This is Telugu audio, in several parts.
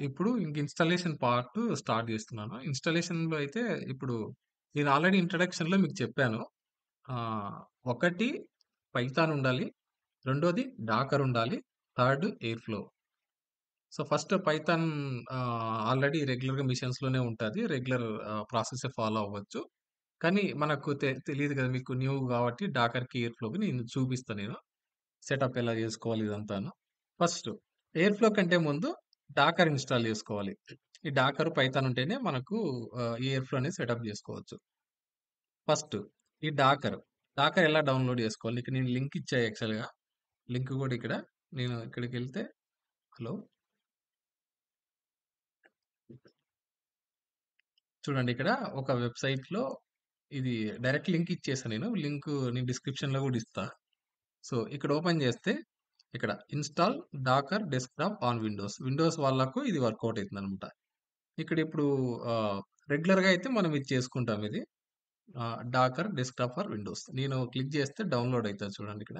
ఇప్పుడు ఇంక ఇన్‌స్టాలేషన్ పార్ట్ స్టార్ట్ జేస్తున్నాను. ఇన్‌స్టాలేషన్‌లో అయితే ఇప్పుడు నేను ఆల్రెడీ ఇంట్రడక్షన్‌లో మీకు చెప్పాను. ఒకటి పైథాన్ ఉండాలి. రెండోది డాకర్ ఉండాలి. Third air flow. So, first Python already రెగ్యులర్‌గా మిషన్స్‌లోనే ఉంటది. రెగ్యులర్ ప్రాసెసే ఫాలో అవ్వచ్చు. కానీ మనకు తెలీదు కదా! మీకు న్యూ గాబట్టి డాకర్‌కి, ఎయిర్ ఫ్లోకి నేను చూపిస్తా నేను. సెటప్ ఎలా జేసుకోవాలి ఇదంతాను. ఫస్ట్ ఎయిర్ ఫ్లో కంటే ముందు డాకర్ ఇన్‌స్టాల్ జేసుకోవాలి. ఈ డాకర్, పైథాన్ ఉంటేనే మనకు ఈ ఎయిర్ ఫ్లో అనేది సెటప్ జేసుకోవచ్చు. ఫస్ట్ ఈ డాకర్ ఎలా డౌన్‌లోడ్ జేసుకోవాలి? ఇక్కడ నేను లింక్ ఇచ్చా యాక్చువల్‌గా. లింక్ గూడా ఇక్కడ నేను ఇక్కడికెళ్తే హలో! చూడండి ఇక్కడ ఒక వెబ్‌సైట్‌లో ఇది డైరెక్ట్ లింక్ ఇచ్చేసా నేను. లింకు నేను డిస్క్రిప్షన్‌లో గూడా ఇస్తా. సో, ఇక్కడ ఓపెన్ జేస్తే ఇక్కడ install Docker desktop on Windows. Windows వాళ్ళకు ఇది వర్కౌట్ అయితుందనమాట. ఇక్కడ ఇప్పుడు ఆహ్, రెగ్యులర్‌గా అయితే మనం ఇది చేసుకుంటాం ఇది. Docker desktop for Windows. నేను క్లిక్ చేస్తే డౌన్‌లోడ్ అయితది చూడండి ఇక్కడ.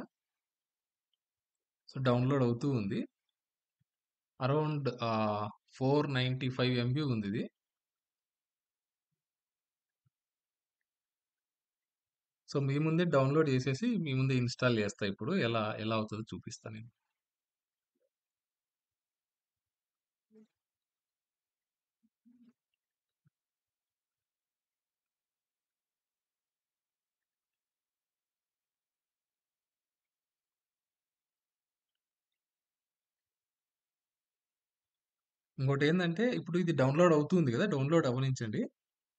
సో, డౌన్‌లోడ్ అవుతూ ఉంది. అరౌండ్ 495 ఎంబీ ఉందిది. సో, మీ ముందే డౌన్‌లోడ్ చేసేసి మీ ముందే ఇన్‌స్టాల్ చేస్తా ఇప్పుడు. ఎలా ఎలా అవుతదో చూపిస్తా నేను. ఇంకోటేందంటే ఇప్పుడు ఇది డౌన్‌లోడ్ అవుతుంది కదా! డౌన్‌లోడ్ అవ్వనించండి.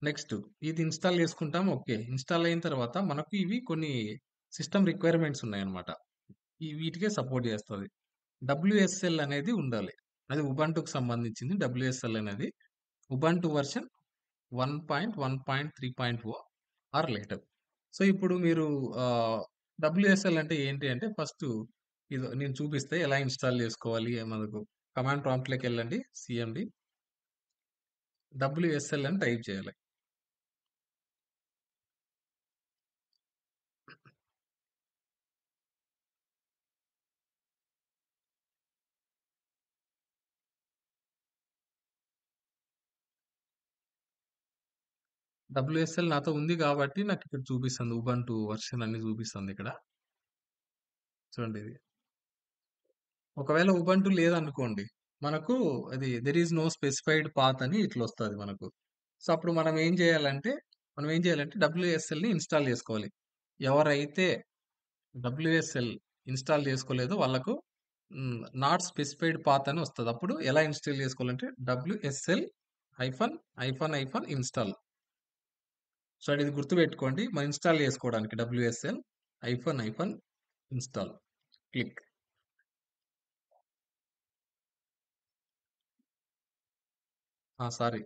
నెక్స్ట్ ఇది ఇన్‌స్టాల్ చేసుకుంటాం. ఓకే. ఇన్‌స్టాల్ అయిన తర్వాత మనకు ఇవి కొన్ని సిస్టమ్ రిక్వైర్‌మెంట్స్ ఉన్నాయన్నమాట. వీటికే సపోర్ట్ చేస్తది. డబ్ల్యూఎస్ఎల్ అనేది ఉండాలి. అది ఉబంటుకు సంబంధించింది డబ్ల్యూఎస్ఎల్ అనేది. Ubuntu version 1.1.3.0 or later. So, ఇప్పుడు మీరు డబ్ల్యూఎస్ఎల్ అంటే ఏంటి అంటే ఫస్టు ఇది నేను చూపిస్తే ఎలా ఇన్‌స్టాల్ చేసుకోవాలి మనకు కమాండ్ ప్రాంప్ట్‌లోకెళ్ళండి. సీఎండీ డబ్ల్యూఎస్ఎల్ అని టైప్ చేయాలి. డబ్ల్యూఎస్ఎల్ నాతో ఉంది కాబట్టి నాకిక్కడ చూపిస్తుంది. ఉబంటు వెర్షన్ అన్ని చూపిస్తుందిక్కడ. చూడండి ఇది. ఒకవేళ ఉబంటు లేదనుకోండి, మనకు అది there is no specified path అని ఇట్లొస్తది మనకు. సో, అప్పుడు మనం ఏం చేయాలంటే డబ్ల్యూఎస్ఎల్‌ని ఇన్‌స్టాల్ చేసుకోవాలి. ఎవరైతే డబ్ల్యూఎస్ఎల్ ఇన్‌స్టాల్ చేసుకోలేదో వాళ్ళకు నాట్ స్పెసిఫైడ్ పాత్ అని వస్తది. అప్పుడు ఎలా ఇన్‌స్టాల్ చేసుకోవాలంటే WSL hyphen, hyphen, hyphen install. So, ఇది గుర్తుపెట్టుకోండి. మనం ఇన్‌స్టాల్ చేసుకోవడానికి WSL hyphen, hyphen install click. Sorry.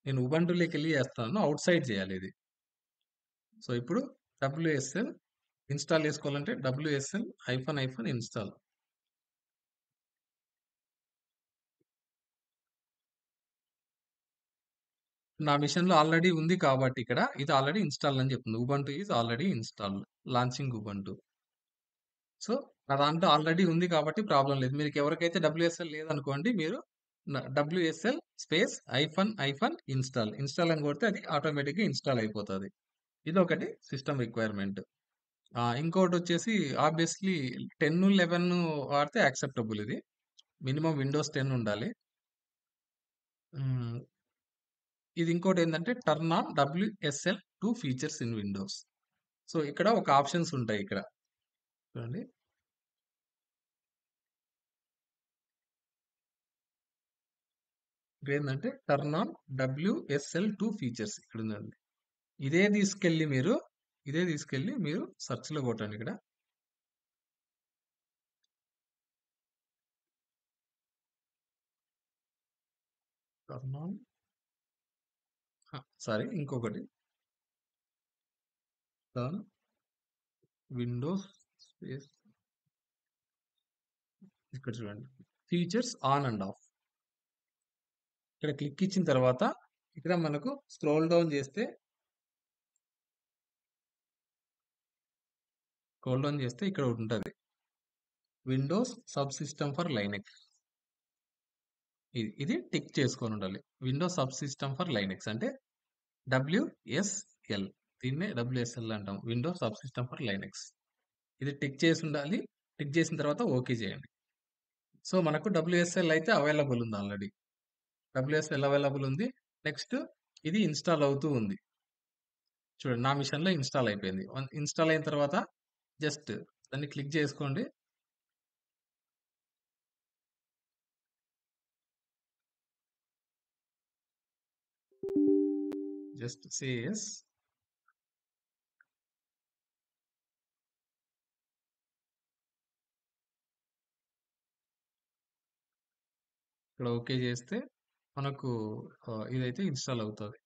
నేను ఉబంటులోకెళ్ళి చేస్తాను. ఔట్ సైడ్ చేయాలి ఇది. సో, ఇప్పుడు డబ్ల్యూఎస్ఎల్ ఇన్‌స్టాల్ చేసుకోవాలంటే డబ్ల్యూఎస్ఎల్ హైఫన్, హైఫన్ ఇన్‌స్టాల్. నా మిషన్‌లో ఆల్రెడీ ఉంది కాబట్టి ఇక్కడ ఇది ఆల్రెడీ ఇన్‌స్టాల్ అని చెప్తుంది. Ubuntu is already installed. Launching Ubuntu. So, నా దాంట్లో ఆల్రెడీ ఉంది కాబట్టి ప్రాబ్లమ్ లేదు. మీకెవరికైతే డబ్ల్యూఎస్ఎల్ లేదనుకోండి మీరు WSL space hyphen, hyphen install. Install అని కొడితే అది ఆటోమేటిక్‌గా ఇన్‌స్టాల్ అయిపోతది. ఇదొకటి సిస్టమ్ రిక్వైర్‌మెంట్. ఇంకోటొచ్చేసి ఆబ్వియస్‌లీ 10, 11 వాడితే యాక్సెప్టబుల్ ఇది. మినిమమ్ విండోస్ 10 ఉండాలి. హ్మ్. ఇది ఇంకోటేందంటే turn on WSL 2 features in Windows. So, ఇక్కడ ఒక ఆప్షన్స్ ఉంటాయి ఇక్కడ. చూడండి. ఇక్కడేందంటే టర్న్ ఆన్ డబ్ల్యూఎస్ఎల్ 2 ఫీచర్స్ ఇక్కడుందండి. ఇదే తీసుకెళ్ళి మీరు ఇదే తీసుకెళ్ళి మీరు సెర్చ్‌లో కొట్టండి ఇక్కడ. టర్న్ ఆన్ సారీ ఇంకొకటి టర్న్ విండోస్ స్పేస్ ఇక్కడ చూడండి. Features on and off. ఇక్కడ క్లిక్ ఇచ్చిన తర్వాత ఇక్కడ మనకు స్క్రోల్ డౌన్ చేస్తే ఇక్కడ ఒకటుంటది. Windows sub system for Linux. ఇది టిక్ చేసుకొని ఉండాలి. Windows sub system for Linux అంటే WSL. దీన్నే WSL అంటాం. Windows sub system for Linux. ఇది టిక్ చేసి ఉండాలి. టిక్ చేసిన తర్వాత ఓకే చేయండి. సో మనకు WSL అయితే అవైలబుల్ ఉంది ఆల్రెడీ. WSL అవైలబుల్ ఉంది. నెక్స్ట్ ఇది ఇన్‌స్టాల్ అవుతూ ఉంది. చూడండి నా మిషన్‌లో ఇన్‌స్టాల్ అయిపోయింది. ఇన్‌స్టాల్ అయిన తర్వాత జస్ట్ దాన్ని క్లిక్ చేసుకోండి. Just say yes. ఇక్కడ ఓకే చేస్తే మనకు ఇదైతే ఇన్‌స్టాల్ అవుతది.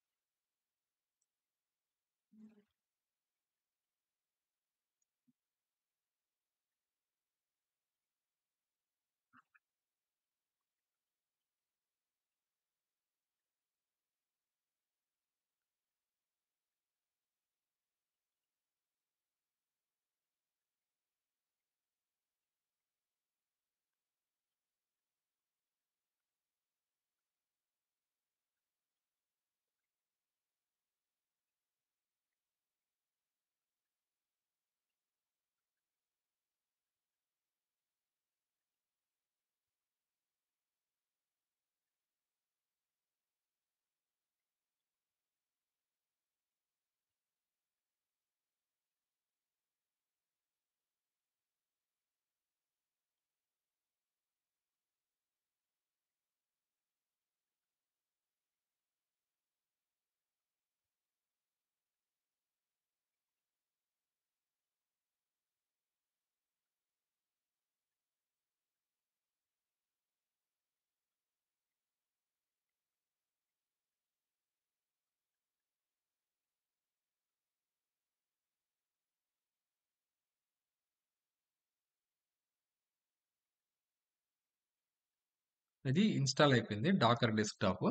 ఇది ఇన్‌స్టాల్ అయిపోయింది. Docker desktop.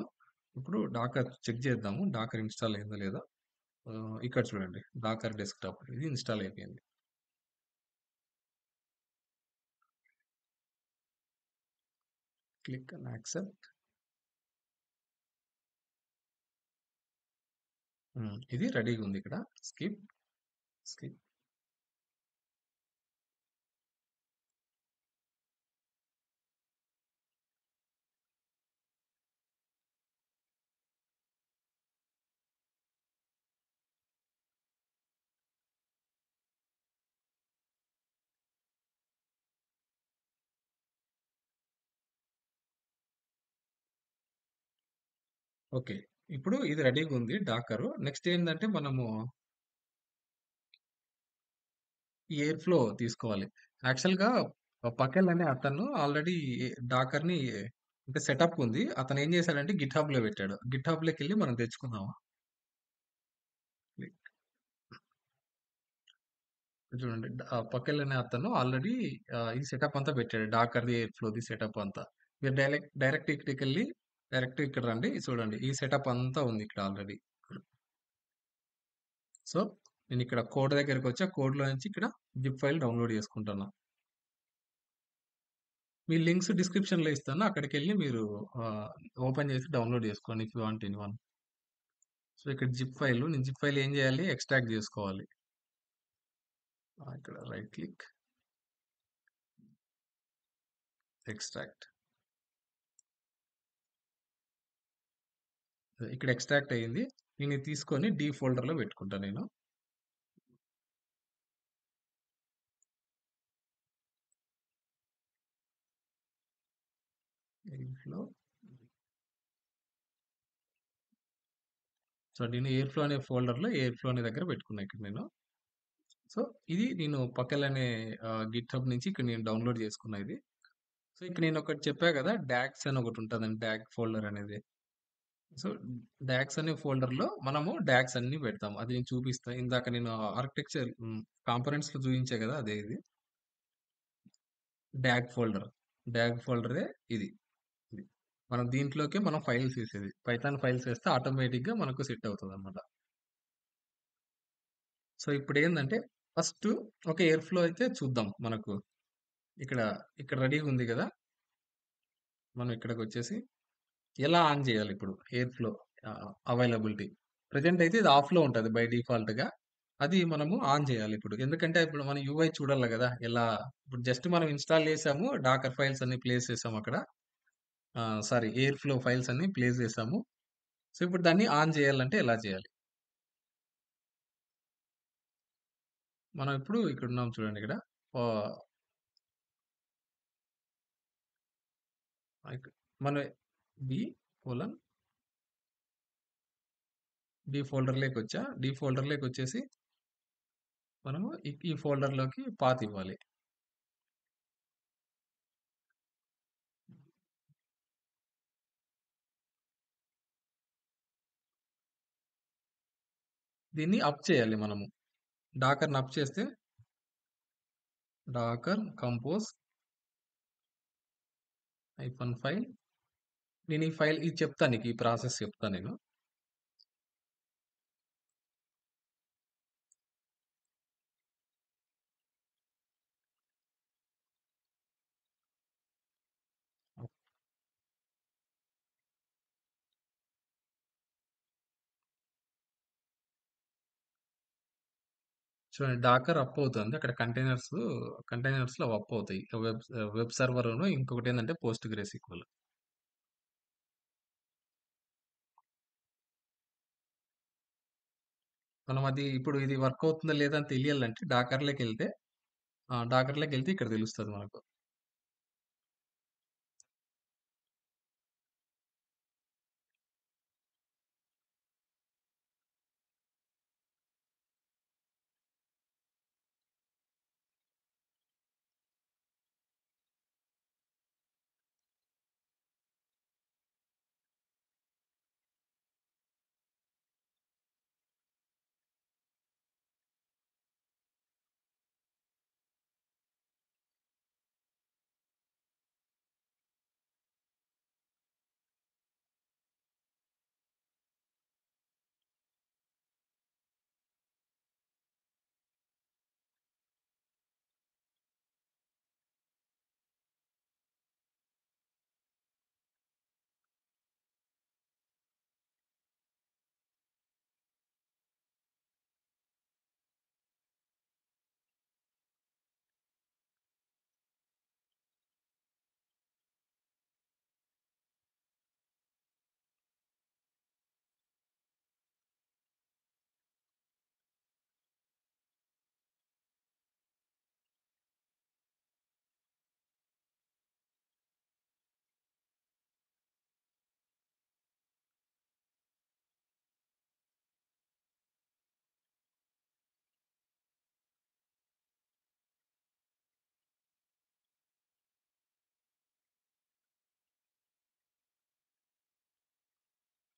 ఇప్పుడు డాకర్ చెక్ చేద్దాము. డాకర్ ఇన్‌స్టాల్ అయిందో లేదో. ఇక్కడ చూడండి. డాకర్ డెస్క్‌టాప్ ఇది ఇన్‌స్టాల్ అయిపోయింది. Click on accept. ఇది రెడీగా ఉంది ఇక్కడ. Skip, skip. ఓకే. ఇప్పుడు ఇది రెడీగా ఉంది డాకరు. నెక్స్ట్ ఏందంటే మనము ఈ ఎయిర్ ఫ్లో తీసుకోవాలి. యాక్చువల్‌గా పకెల్ అనే అతను ఆల్రెడీ డాకర్‌ని అంటే సెటప్ ఉంది. అతను ఏం చేశాడంటే గిట్‌హబ్‌లో పెట్టాడు. గిట్‌హబ్‌లోకెళ్ళి మనం తెచ్చుకుందామా? చూడండి. పకెల్ అనే అతను ఆల్రెడీ ఈ సెటప్ అంతా పెట్టాడు. డాకర్‌ది, ఎయిర్ ఫ్లోది సెటప్ అంతా. మీరు డైరెక్ట్ ఇక్కడికెళ్ళి డైరెక్ట్ ఇక్కడ రండి. చూడండి. ఈ సెటప్ అంతా ఉంది ఇక్కడ ఆల్రెడీ. సో, నేనిక్కడ కోడ్ దగ్గరికొచ్చి, ఆ కోడ్‌లో నుంచి ఇక్కడ జిప్ ఫైల్ డౌన్‌లోడ్ చేసుకుంటున్నా. మీ లింక్స్ డిస్క్రిప్షన్‌లో ఇస్తాను. అక్కడికెళ్ళి మీరు ఆహ్, ఓపెన్ చేసి డౌన్‌లోడ్ చేసుకోండి if you want anyone. So, ఇక్కడ జిప్ ఫైల్. నేను జిప్ ఫైల్ ఏం చేయాలి? ఎక్స్ట్రాక్ట్ చేసుకోవాలి. ఇక్కడ రైట్ క్లిక్, ఎక్స్ట్రాక్ట్. ఇక్కడ ఎక్స్ట్రాక్ట్ అయ్యింది. నేను ఇది తీసుకొని డి ఫోల్డర్‌లో పెట్టుకుంటా నేను. ఎయిర్‌ఫ్లో. సో, నేను ఎయిర్‌ఫ్లో అనే ఫోల్డర్‌లో ఎయిర్‌ఫ్లో అనే దగ్గర పెట్టుకున్నా ఇక్కడ నేను. సో, ఇది నేను పకెల్ అనే గిట్‌హబ్ నుంచి ఇక్కడ నేను డౌన్‌లోడ్ చేసుకున్నా ఇది. సో, ఇక్కడ నేను ఒకటి చెప్పా కదా! డాక్స్ అని ఒకటి ఉంటదండి. డాక్ ఫోల్డర్ అనేది. సో, డాక్స్ అనే ఫోల్డర్‌లో మనము డాక్స్ అన్నీ పెడతాం. అది నేను చూపిస్తా. ఇందాక నేను ఆర్కిటెక్చర్ కాంపోనెంట్స్‌లో చూయించా కదా! అదే ఇది. Dog folder. డాగ్ ఫోల్డరే ఇది. ఇది. మనం దీంట్లోకే మనం ఫైల్స్ ఏసేది. పైథాన్ ఫైల్స్ ఏస్తే ఆటోమేటిక్‌గా మనకు సెట్ అవుతదన్నమాట. సో, ఇప్పుడేందంటే ఫస్ట్ ఒక ఎయిర్ ఫ్లో అయితే చూద్దాం మనకు. ఇక్కడ, ఇక్కడ రెడీగా ఉంది గదా! మనం ఇక్కడికొచ్చేసి ఎలా ఆన్ చేయాలి ఇప్పుడు ఎయిర్ ఫ్లో అవైలబిలిటీ? ప్రెజెంట్ అయితే ఇది ఆఫ్‌లో ఉంటది బై డిఫాల్ట్‌గా. అది మనము ఆన్ చేయాలి ఇప్పుడు. ఎందుకంటే ఇప్పుడు మనం యూఐ చూడాలి గదా! ఎలా ఇప్పుడు జస్ట్ మనం ఇన్‌స్టాల్ చేసాము. డాకర్ ఫైల్స్ అన్ని ప్లేస్ చేసాము అక్కడ. సారీ ఎయిర్ ఫ్లో ఫైల్స్ అన్ని ప్లేస్ చేసాము. సో, ఇప్పుడు దాన్ని ఆన్ చేయాలంటే ఎలా చేయాలి? మనం ఇప్పుడు ఇక్కడున్నాం చూడండి ఇక్కడ. ఆహ్, ఇక్ మన బి కోలన్ డి ఫోల్డర్‌లోకొచ్చా. డి ఫోల్డర్‌లోకొచ్చేసి మనము ఈ ఫోల్డర్‌లోకి పాత్ ఇవ్వాలి. దీన్ని అప్ చేయాలి మనము. డాకర్‌ని అప్ చేస్తే డాకర్ కంపోజ్ -ఫైల్ నేను ఈ ఫైల్ ఇది చెప్తా నీకు ఈ ప్రాసెస్ చెప్తా నేను. చూడండి డాకర్ అప్ అవుతుంది. అక్కడ కంటైనర్స్‌లో అప్ అవుతాయి. వెబ్ సర్వరును ఇంకొకటేందంటే పోస్ట్‌గ్రెస్‌ఎస్‌క్యూఎల్. మనం అది ఇప్పుడు ఇది వర్క్ అవుతుందా లేదా అని తెలియాలంటే డాకర్‌లోకెళ్తే ఇక్కడ తెలుస్తది మనకు.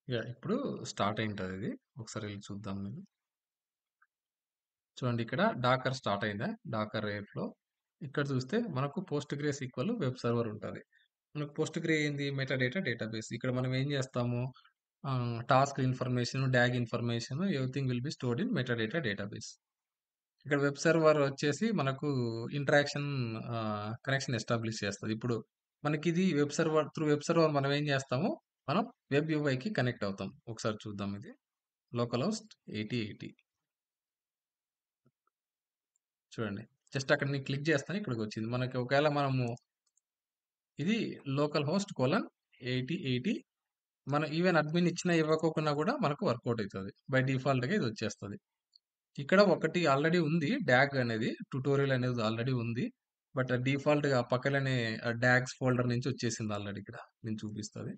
యాహ్! ఇప్పుడు స్టార్ట్ అయింటదిది. ఒకసారి ఎళ్లి చూద్దాం నేను. చూడండి ఇక్కడ డాకర్ స్టార్ట్ అయిందా? Docker Airflow. ఇక్కడ చూస్తే మనకు పోస్ట్‌గ్రెస్‌ఎస్‌క్యూఎల్ వెబ్ సర్వర్ ఉంటది. మనకు పోస్ట్‌గ్రే ఏంది? Metadata database. ఇక్కడ మనం ఏం చేస్తాము? Task information, dog information everything will be stored in metadata database. ఇక్కడ వెబ్ సర్వర్ వచ్చేసి మనకు ఇంటరాక్షన్ కనెక్షన్ ఎస్టాబ్లిష్ చేస్తది. ఇప్పుడు మనకిది వెబ్ సర్వర్ మనం ఏం చేస్తాము? మనం వెబ్ యూఐకి కనెక్ట్ అవుతాం. ఒకసారి చూద్దాం ఇది. లోకల్ హోస్ట్ 8080 చూడండి. జస్ట్ అక్కడ నేను క్లిక్ చేస్తాను ఇక్కడికొచ్చింది. మనకి ఒకవేళ మనము ఇది లోకల్ హోస్ట్ కోలన్ 8080 మనం ఈవెన్ అడ్మిన్ ఇచ్చినా ఇవ్వకోకున్నా కూడా మనకు వర్కౌట్ అయితది. బై డిఫాల్ట్‌గా ఇది వచ్చేస్తది. ఇక్కడ ఒకటి ఆల్రెడీ ఉంది. డాగ్ అనేది ట్యుటోరియల్ అనేది ఆల్రెడీ ఉంది. బట్ డిఫాల్ట్‌గా పక్కలనే డాగ్స్ ఫోల్డర్ నుంచి వచ్చేసింది ఆల్రెడీ ఇక్కడ. నేను చూపిస్తది.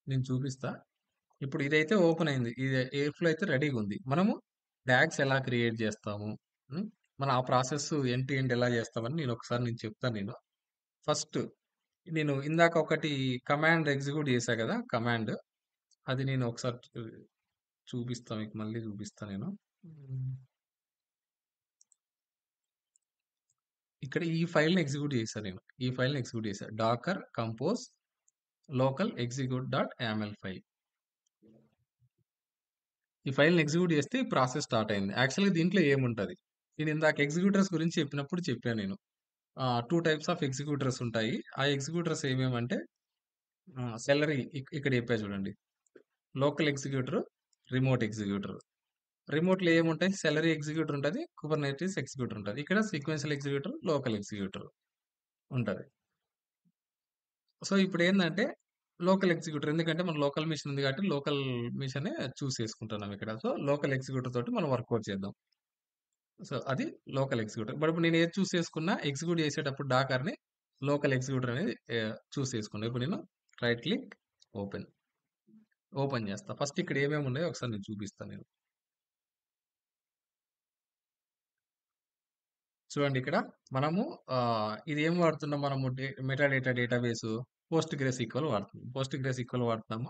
నేను చూపిస్తా. ఇప్పుడు ఇదైతే ఓపెన్ అయింది. ఇది ఎయిర్‌ఫ్లో అయితే రెడీగా ఉంది. మనము డాగ్స్ ఎలా క్రియేట్ చేస్తాము? హ్మ్. మన ఆ ప్రాసెస్ ఎండ్ టు ఎండ్ ఎలా చేస్తామని నేను చెప్తాను నేను. ఫస్ట్ నేను ఇందాక ఒకటి కమాండ్ ఎగ్జిక్యూట్ చేశా కదా! కమాండ్ అది నేను ఒకసారి చూపిస్తా మీకు మళ్ళీ చూపిస్తా నేను. హ్మ్. ఇక్కడ ఈ ఫైల్‌ని ఎగ్జిక్యూట్ చేశా నేను. ఈ ఫైల్‌ని ఎగ్జిక్యూట్ చేశా. Docker compose local execute dot YAML file. ఈ ఫైల్‌ని ఎగ్జిక్యూట్ చేస్తే ఈ ప్రాసెస్ స్టార్ట్ అయింది. యాక్చువల్‌గా దీంట్లో ఏముంటది? నేను ఇందాక ఎగ్జిక్యూటర్స్ గురించి చెప్పినప్పుడు చెప్పా నేను. 2 టైప్స్ ఆఫ్ ఎగ్జిక్యూటర్స్ ఉంటాయి. ఆ ఎగ్జిక్యూటర్స్ ఏమేమంటే సెలరీ ఇక్కడ చెప్పా చూడండి. Local executor, remote executor. రిమోట్‌లో ఏముంటాయి? సెలరీ ఎగ్జిక్యూటర్ ఉంటది. కుబర్నెటిస్ ఎగ్జిక్యూటర్ ఉంటది. ఇక్కడ సీక్వెన్షియల్ ఎగ్జిక్యూటర్, లోకల్ ఎగ్జిక్యూటర్ ఉంటది. సో, ఇప్పుడేందంటే లోకల్ ఎగ్జిక్యూటర్ ఎందుకంటే మన లోకల్ మెషిన్ ఉంది కాబట్టి లోకల్ మెషినే చూస్ చేసుకుంటున్నాం ఇక్కడ. సో, లోకల్ ఎగ్జిక్యూటర్ తోటి మనం వర్కౌట్ చేద్దాం. సో, అది లోకల్ ఎగ్జిక్యూటర్. బట్ ఇప్పుడు నేను ఏది చూస్ చేసుకున్నా ఎగ్జిక్యూట్ చేసేటప్పుడు డాకర్‌ని లోకల్ ఎగ్జిక్యూటర్ అనేది చూస్ చేసుకున్నా. ఇప్పుడు నేను రైట్ క్లిక్ ఓపెన్. ఓపెన్ చేస్తా. ఫస్ట్ ఇక్కడ ఏమేమి ఉన్నాయో ఒకసారి నేను చూపిస్తాను నేను. చూడండి ఇక్కడ మనము ఇది ఏం వాడుతున్నాం మనము మెటాడేటా డేటాబేసు పోస్ట్‌గ్రెస్ ఈక్వల్ వాడుతున్నాం. పోస్ట్‌గ్రెస్ ఈక్వల్ వాడుతున్నాము.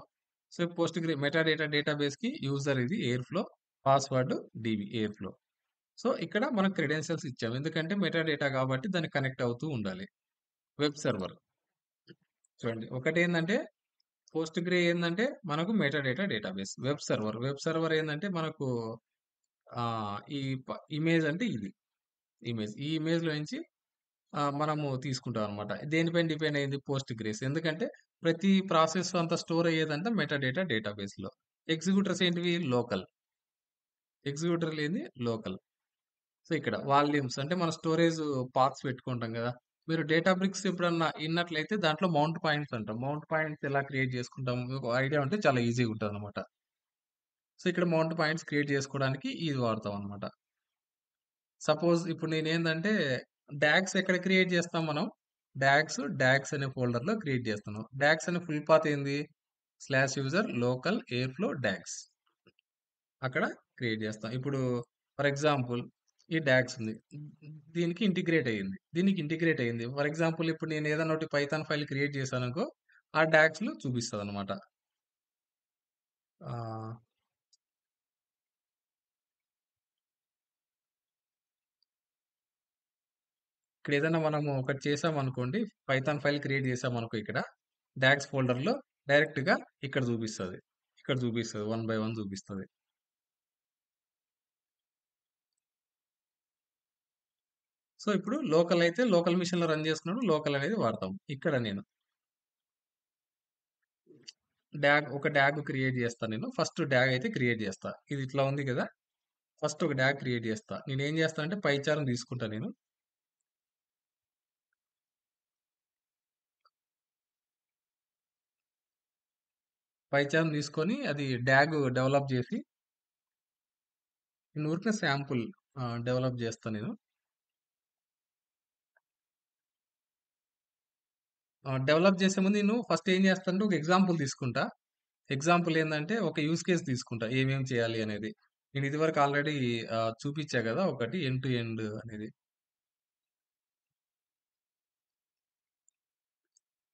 సో, మెటాడేటా డేటాబేస్‌కి యూజర్ ఇది Airflow, password DB Airflow. So, ఇక్కడ మనం క్రెడెన్షియల్స్ ఇచ్చాము. ఎందుకంటే మెటాడేటా కాబట్టి దానికి కనెక్ట్ అవుతూ ఉండాలి. వెబ్ సర్వర్ చూడండి. ఒకటేందంటే పోస్ట్‌గ్రే ఏందంటే మనకు మెటాడేటా డేటాబేస్. వెబ్ సర్వర్ ఏందంటే మనకు ఈ ఇమేజ్ అంటే ఇది ఇమేజ్. ఈ ఇమేజ్‌లో నుంచి మనము తీసుకుంటాం అనమాట. దేనిపైన డిపెండ్ అయింది పోస్ట్‌గ్రేస్. ఎందుకంటే ప్రతి ప్రాసెస్ అంతా స్టోర్ అయ్యేదంతా మెటాడేటా డేటాబేస్‌లో. ఎగ్జిక్యూటర్స్ ఏంటివి లోకల్. ఎగ్జిక్యూటర్ లేనిది లోకల్. సో, ఇక్కడ వాల్యూమ్స్ అంటే మన స్టోరేజ్ పాత్స్ పెట్టుకుంటాం గదా! మీరు డేటాబ్రిక్స్ ఎప్పుడన్నా ఇన్నట్లయితే దాంట్లో మౌంట్ పాయింట్స్ అంటాం. మౌంట్ పాయింట్స్ ఎలా క్రియేట్ చేసుకుంటాం మీకు ఐడియా ఉంటే చాలా ఈజీగా ఉంటదనమాట. సో, ఇక్కడ మౌంట్ పాయింట్స్ క్రియేట్ చేసుకోవడానికి ఇది వాడతాం అనమాట. సపోజ్ ఇప్పుడు నేనేందంటే డాగ్స్ ఎక్కడ క్రియేట్ చేస్తాం మనం? డాగ్స్ అనే ఫోల్డర్‌లో క్రియేట్ చేస్తున్నాం. డాగ్స్ అనే ఫుల్ పాత్ ఏంది? Slash user local Airflow dogs. అక్కడ క్రియేట్ చేస్తాం. ఇప్పుడు ఫర్ ఎగ్జాంపుల్ ఈ డాగ్స్ ఉంది. దీనికి ఇంటిగ్రేట్ అయ్యింది. దీనికి ఇంటిగ్రేట్ అయ్యింది. ఫర్ ఎగ్జాంపుల్ ఇప్పుడు నేను ఏదైనా ఒకటి పైథాన్ ఫైల్ క్రియేట్ చేశాననుకో, ఆ డాగ్స్‌లో చూపిస్తదనమాట. ఆహ్, ఇక్కడ ఏదైనా మనము ఒకటి చేసామనుకోండి, పైథాన్ ఫైల్ క్రియేట్ చేసామనుకో ఇక్కడ, డాగ్స్ ఫోల్డర్‌లో డైరెక్ట్‌గా ఇక్కడ చూపిస్తది. ఇక్కడ చూపిస్తది. వన్ బై వన్ చూపిస్తది. సో, ఇప్పుడు లోకల్ అయితే లోకల్ మెషిన్‌లో రన్ చేసుకున్నప్పుడు లోకల్ అనేది వాడతాం. ఇక్కడ నేను ఒక డాగ్ క్రియేట్ చేస్తా నేను. ఫస్ట్ డాగ్ అయితే క్రియేట్ చేస్తా. ఇది ఇట్లా ఉంది కదా! ఫస్ట్ ఒక డాగ్ క్రియేట్ చేస్తా. నేనేం చేస్తానంటే పైచార్మ్ తీసుకుంటా నేను. పైచార్మ్ తీసుకొని అది డాగ్ డెవలప్ చేసి నేను ఊరికే శాంపుల్ డెవలప్ చేస్తా నేను. డెవలప్ చేసే ముందు నేను ఫస్ట్ ఏం చేస్తానంటే ఒక ఎగ్జాంపుల్ తీసుకుంటా. ఎగ్జాంపుల్ ఏందంటే ఒక యూజ్ కేస్ తీసుకుంటా. ఏమేం చేయాలి అనేది. నేను ఇదివరకు ఆల్రెడీ చూపిచ్చా గదా! ఒకటి ఎండ్ టు ఎండ్ అనేది.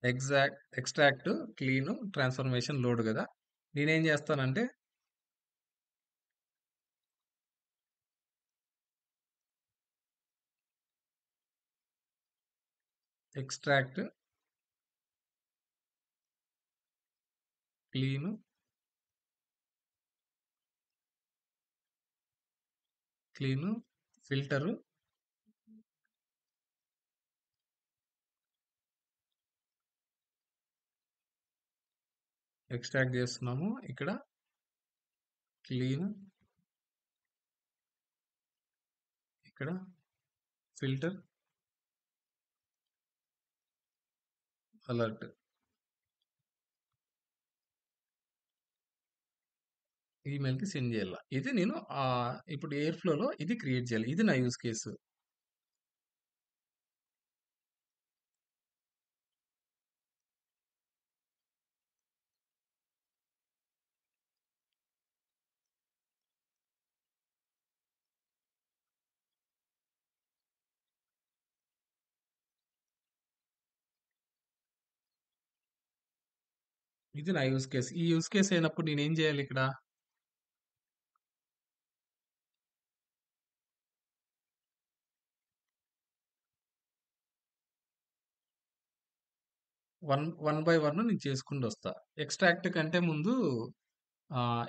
ఎక్స్ట్రాక్ట్, క్లీన్, ట్రాన్స్‌ఫర్మేషన్, లోడ్ గదా! నేనేం చేస్తానంటే extract, clean, clean, filter, extract చేస్తున్నాము. ఇక్కడ క్లీన్, ఇక్కడ ఫిల్టర్, అలర్ట్. ఈమెయిల్‌కి సెండ్ చేయాల. ఇది నేను ఇప్పుడు ఎయిర్ ఫ్లోలో ఇది క్రియేట్ చేయాలి. ఇది నా యూజ్ కేసు. ఇది నా యూజ్ కేస్. ఈ యూజ్ కేస్ అయినప్పుడు నేనేం చేయాలి ఇక్కడ? వన్ బై వన్ నేను చేసుకుంటూ వస్తా. ఎక్స్ట్రాక్ట్ కంటే ముందు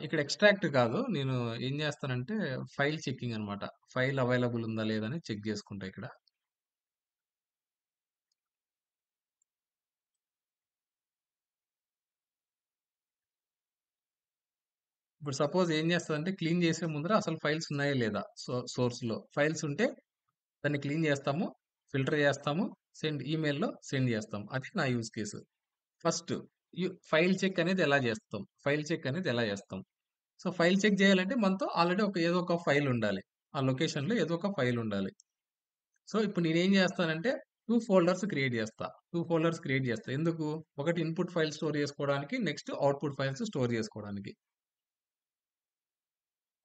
ఇక్కడ ఎక్స్ట్రాక్ట్ కాదు. నేను ఏం చేస్తానంటే ఫైల్ చెకింగ్ అనమాట. ఫైల్ అవైలబుల్ ఉందా లేదా అని చెక్ చేసుకుంటా ఇక్కడ. ఇప్పుడు సపోజ్ ఏం చేస్తదంటే క్లీన్ చేసే ముందర అసలు ఫైల్స్ ఉన్నాయా లేదా సోర్స్‌లో. ఫైల్స్ ఉంటే దాన్ని క్లీన్ చేస్తాము, ఫిల్టర్ చేస్తాము, ఈమెయిల్‌లో సెండ్ చేస్తాం. అది నా use case. First file check అనేది ఎలా చేస్తాం? ఫైల్ చెక్ అనేది ఎలా చేస్తాం? సో, ఫైల్ చెక్ చేయాలంటే మనతో ఆల్రెడీ ఏదో ఒక ఫైల్ ఉండాలి. ఆ లొకేషన్‌లో ఏదో ఒక ఫైల్ ఉండాలి. సో, ఇప్పుడు నేనేం చేస్తానంటే 2 ఫోల్డర్స్ క్రియేట్ చేస్తా. 2 ఫోల్డర్స్ క్రియేట్ చేస్తా. ఎందుకు? ఒకటి ఇన్‌పుట్ ఫైల్ స్టోర్ చేసుకోవడానికి, నెక్స్ట్ అవుట్‌పుట్ ఫైల్స్ స్టోర్ చేసుకోవడానికి.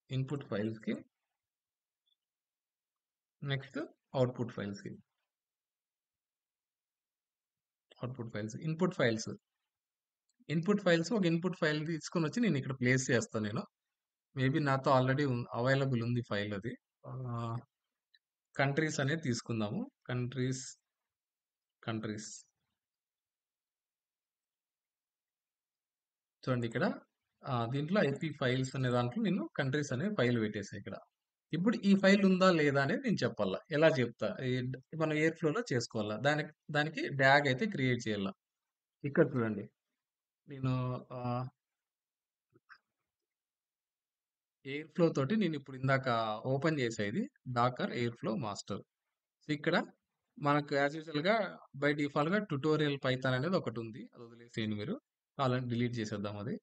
ఇన్‌పుట్ ఫైల్స్‌కి, నెక్స్ట్ అవుట్‌పుట్ ఫైల్స్‌కి. అవుట్‌పుట్ ఫైల్స్, ఒక ఇన్‌పుట్ ఫైల్ తీసుకొనొచ్చి నేను ఇక్కడ ప్లేస్ చేస్తా నేను. మేబీ నాతో ఆల్రెడీ అవైలబుల్ ఉంది ఫైల్ అది. ఆహ్, కంట్రీస్ అనేది తీసుకుందాము. Countries, countries. చూడండి ఇక్కడ దీంట్లో ఐపీ ఫైల్స్ అనే దాంట్లో నేను కంట్రీస్ అనే ఫైల్ పెట్టేసా ఇక్కడ. ఇప్పుడు ఈ ఫైల్ ఉందా లేదా అనేది నేను చెప్పాలా. ఎలా చెప్తా? మనం ఎయిర్ ఫ్లోలో చేసుకోవాలా. దానికి దానికి డ్యాగ్ అయితే క్రియేట్ చేయాల. ఇక్కడ చూడండి. నేను ఆహ్, ఎయిర్ ఫ్లో తోటి నేను ఇప్పుడు ఇందాక ఓపెన్ చేసా ఇది. Docker Airflow master. So, ఇక్కడ మనకు యాజ్ యూజువల్‌గా బై డిఫాల్ట్‌గా ట్యుటోరియల్ పైథాన్ అనేది ఒకటుంది. అది వదిలేసేయండి మీరు. కావాలంటే డిలీట్ చేసేద్దాం అది.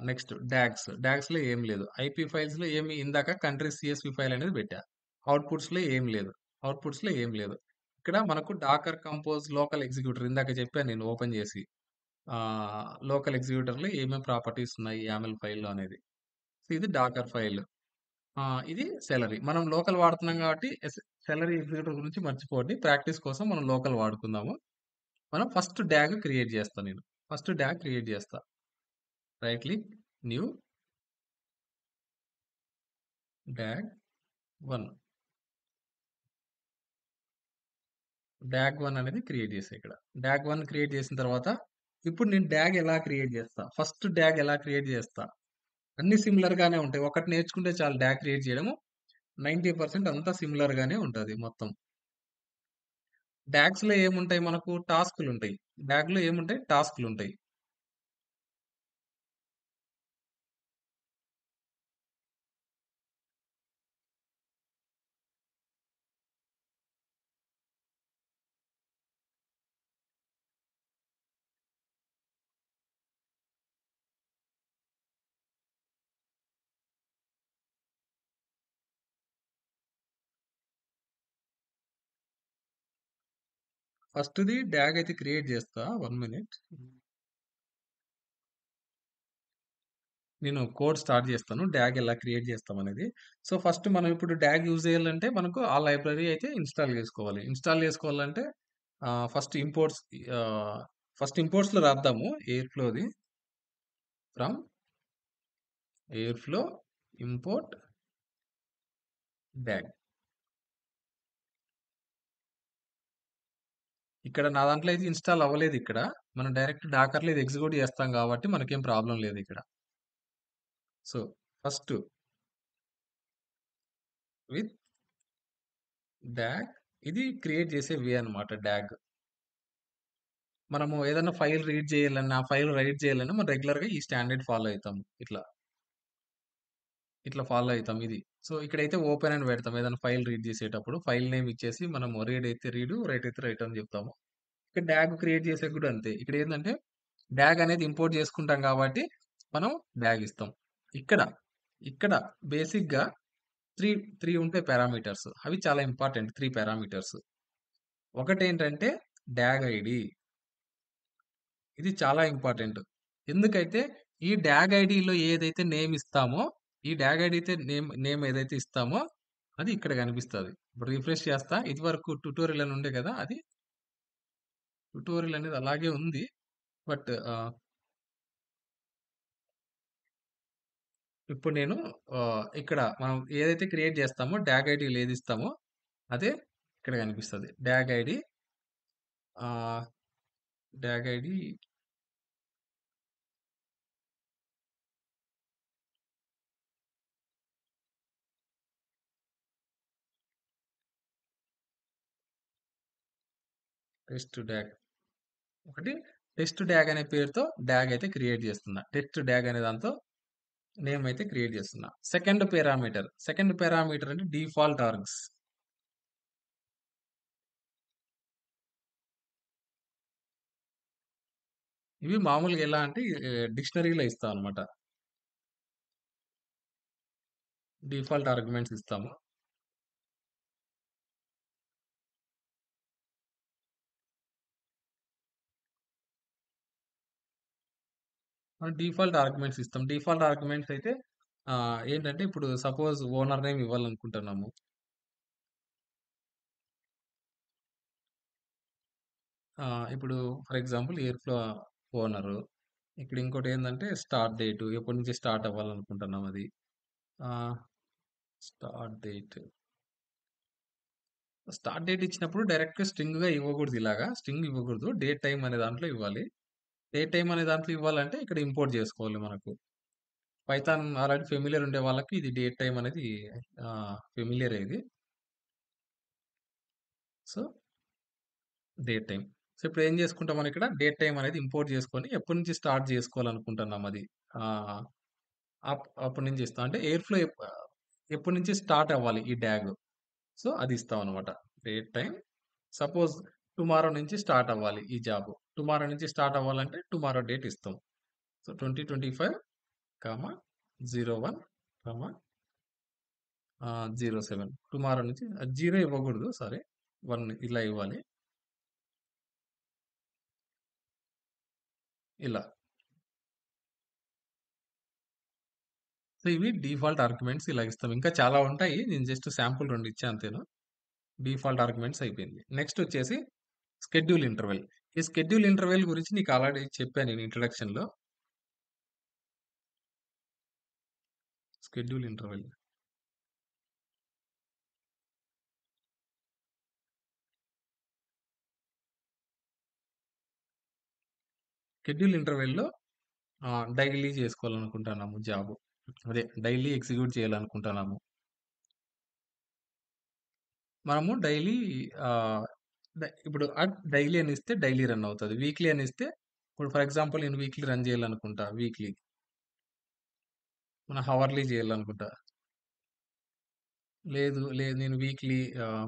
Next dogs. డాగ్స్‌లో ఏం లేదు. ఐపీ ఫైల్స్‌లో ఏమి ఇందాక కంట్రీ సీఎస్‌వి ఫైల్ అనేది పెట్టా. అవుట్‌పుట్స్‌లో ఏం లేదు. అవుట్‌పుట్స్‌లో ఏం లేదు. ఇక్కడ మనకు డాకర్ కంపోజ్ లోకల్ ఎగ్జిక్యూటర్ ఇందాక చెప్పాను నేను ఓపెన్ చేసి. లోకల్ ఎగ్జిక్యూటర్‌లో ఏమేం ప్రాపర్టీస్ ఉన్నాయి యామెల్ ఫైల్‌లో అనేది. సో, ఇది డాకర్ ఫైల్. ఇది సెలరీ. మనం లోకల్ వాడుతున్నాం కాబట్టి సెలరీ ఎగ్జిక్యూటర్ గురించి మర్చిపోండి. ప్రాక్టీస్ కోసం మనం లోకల్ వాడుకుందాము. మనం ఫస్ట్ డాగ్ క్రియేట్ చేస్తా నేను. ఫస్ట్ డాగ్ క్రియేట్ చేస్తా. Right click, new dog 1. Dog 1 అనేది క్రియేట్ చేశా ఇక్కడ. డాగ్ 1 క్రియేట్ చేసిన తర్వాత, ఇప్పుడు నేను డాగ్ ఎలా క్రియేట్ చేస్తా? ఫస్ట్ డాగ్ ఎలా క్రియేట్ చేస్తా? అన్ని సిమిలర్ గానే ఉంటాయి. ఒకటి నేర్చుకుంటే చాలు డాగ్ క్రియేట్ చేయడము. 90% అంతా సిమిలర్ గానే ఉంటది మొత్తం. డాగ్స్‌లో ఏముంటాయి మనకు టాస్క్‌లుంటాయి. డాగ్‌లో ఏముంటాయి? టాస్క్‌లుంటాయి. ఫస్ట్‌ది డాగ్ అయితే క్రియేట్ చేస్తా. 1 మినిట్. నేను కోడ్ స్టార్ట్ చేస్తాను. డాగ్ ఎలా క్రియేట్ చేస్తామనేది. సో, ఫస్ట్ మనం ఇప్పుడు డాగ్ యూజ్ చేయాలంటే మనకు ఆ లైబ్రరీ అయితే ఇన్‌స్టాల్ చేసుకోవాలి. ఇన్‌స్టాల్ చేసుకోవాలంటే ఫస్ట్ ఇంపోర్ట్స్ ఆహ్, ఫస్ట్ ఇంపోర్ట్స్‌లో రాద్దాము. ఎయిర్‌ఫ్లోది ఫ్రమ్ ఎయిర్‌ఫ్లో ఇంపోర్ట్ డాగ్. ఇక్కడ నా దాంట్లో అయితే ఇన్‌స్టాల్ అవ్వలేదు ఇక్కడ. మనం డైరెక్ట్ డాకర్‌లో ఇది ఎగ్జిక్యూట్ చేస్తాం కాబట్టి మనకేం ప్రాబ్లమ్ లేదు ఇక్కడ. సో, ఫస్ట్ విత్ డాగ్ ఇది క్రియేట్ చేసే వే అన్నమాట డాగ్. మనము ఏదైనా ఫైల్ రీడ్ చేయాలన్నా, ఫైల్ రైట్ చేయాలన్నా మనం రెగ్యులర్‌గా ఈ స్టాండర్డ్ ఫాలో అయితాం. ఇట్లా ఫాలో అయితాం ఇది. సో, ఇక్కడైతే ఓపెన్ అని పెడతాం. ఏదైనా ఫైల్ రీడ్ చేసేటప్పుడు ఫైల్ నేమ్ ఇచ్చేసి మనము రీడ్ అయితే రీడు, రైట్ అయితే రైట్ అని చెప్తాము. ఇక్కడ డాగ్ క్రియేట్ చేసేకి కూడా అంతే. ఇక్కడేందంటే డాగ్ అనేది ఇంపోర్ట్ చేసుకుంటాం కాబట్టి మనం డాగ్ ఇస్తాం. ఇక్కడ, ఇక్కడ బేసిక్‌గా 3 ఉంటాయి పారామీటర్స్. అవి చాలా ఇంపార్టెంట్ 3 పారామీటర్స్. ఒకటేంటంటే డాగ్ ఐడీ. ఇది చాలా ఇంపార్టెంట్. ఎందుకైతే ఈ డాగ్ ఐడీలో ఏదైతే నేమ్ ఇస్తామో, ఈ డాగ్ ఐడీతే నేమ్ ఏదైతే ఇస్తామో అది ఇక్కడ కనిపిస్తది. ఇప్పుడు రిఫ్రెష్ చేస్తా. ఇదివరకు ట్యుటోరియల్ అని ఉండే కదా! అది ట్యుటోరియల్ అనేది అలాగే ఉంది. బట్ ఇప్పుడు నేను ఇక్కడ మనం ఏదైతే క్రియేట్ చేస్తామో డాగ్ ఐడీలో ఏది ఇస్తామో అదే ఇక్కడ కనిపిస్తది. డాగ్ ఐడీ ఆహ్, డాగ్ ఐడీ టెస్ట్ డాగ్. ఒకటి టెస్ట్ డాగ్ అనే పేరుతో డాగ్ అయితే క్రియేట్ చేస్తున్నా. టెస్ట్ డాగ్ అనే దాంతో నేమ్ అయితే క్రియేట్ చేస్తున్నా. సెకండ్ పారామీటర్ అంటే డిఫాల్ట్ ఆర్గ్స్. ఇవి మామూలుగా ఎలా అంటే డిక్షనరీలో ఇస్తాం అనమాట. డిఫాల్ట్ ఆర్గ్యుమెంట్స్ ఇస్తాము. డిఫాల్ట్ ఆర్గ్యుమెంట్స్ ఇస్తాం. డిఫాల్ట్ ఆర్గ్యుమెంట్స్ అయితే ఏంటంటే ఇప్పుడు సపోజ్ ఓనర్ నేమ్ ఇవ్వాలనుకుంటున్నాము. ఇప్పుడు ఫర్ ఎగ్జాంపుల్ ఎయిర్‌ఫ్లో ఓనరు. ఇక్కడ ఇంకోటేందంటే స్టార్ట్ డేటు. ఎప్పటి నుంచి స్టార్ట్ అవ్వాలనుకుంటున్నాం అది. ఆహ్, స్టార్ట్ డేట్. స్టార్ట్ డేట్ ఇచ్చినప్పుడు డైరెక్ట్‌గా స్ట్రింగ్‌గా ఇవ్వకూడదు ఇలాగా. స్ట్రింగ్ ఇవ్వకూడదు. డేట్ టైమ్ అనే దాంట్లో ఇవ్వాలి. డేట్ టైమ్ అనే దాంట్లో ఇవ్వాలంటే ఇక్కడ ఇంపోర్ట్ చేసుకోవాలి మనకు. పైథాన్ ఆల్రెడీ ఫెమిలియర్ ఉండే వాళ్ళకి ఇది డేట్ టైమ్ అనేది ఫెమిలియరే ఇది. So, date time. సో, ఇప్పుడు ఏం చేసుకుంటాం మనం ఇక్కడ డేట్ టైమ్ అనేది ఇంపోర్ట్ చేసుకొని ఎప్పటి నుంచి స్టార్ట్ చేసుకోవాలనుకుంటున్నాం అది. ఆహ్, అప్పటి నుంచి ఇస్తాం. అంటే ఎయిర్‌ఫ్లో ఎప్పటి నుంచి స్టార్ట్ అవ్వాలి ఈ డాగ్. సో, అది ఇస్తామనమాట. డేట్ టైమ్ సపోజ్ టుమారో నుంచి స్టార్ట్ అవ్వాలి ఈ జాబ్. టుమారో నుంచి స్టార్ట్ అవ్వాలంటే టుమారో డేట్ ఇస్తాం. సో, 2025 కామా 01 కామా 07 టుమారో నుంచి 0 ఇవ్వకూడదు సారీ. 1 ఇలా ఇవ్వాలి. ఇలా. సో, ఇవి డిఫాల్ట్ ఆర్గ్యుమెంట్స్ ఇలా ఇస్తాం. ఇంకా చాలా ఉంటాయి. నేను జస్ట్ శాంపుల్ 2 ఇచ్చా అంతేను. డిఫాల్ట్ ఆర్గ్యుమెంట్స్ అయిపోయింది. నెక్స్ట్ వచ్చేసి షెడ్యూల్ ఇంటర్వెల్. ఈ షెడ్యూల్ ఇంటర్వెల్ గురించి నీకు ఆల్రెడీ చెప్పాను నేను ఇంట్రడక్షన్‌లో. Schedule interval. షెడ్యూల్ ఇంటర్వెల్‌లో డైలీ చేసుకోవాలనుకుంటున్నాము జాబు. అదే డైలీ ఎగ్జిక్యూట్ చేయాలనుకుంటున్నాము. మనము డైలీ ఆహ్, ఇప్పుడు డైలీ అని ఇస్తే డైలీ రన్ అవుతది. వీక్లీ అని ఇస్తే ఇప్పుడు ఫర్ ఎగ్జాంపుల్ నేను వీక్లీ రన్ చేయాలనుకుంటా. వీక్లీ. మన హవర్లీ చేయాలనుకుంటా. లేదు నేను వీక్లీ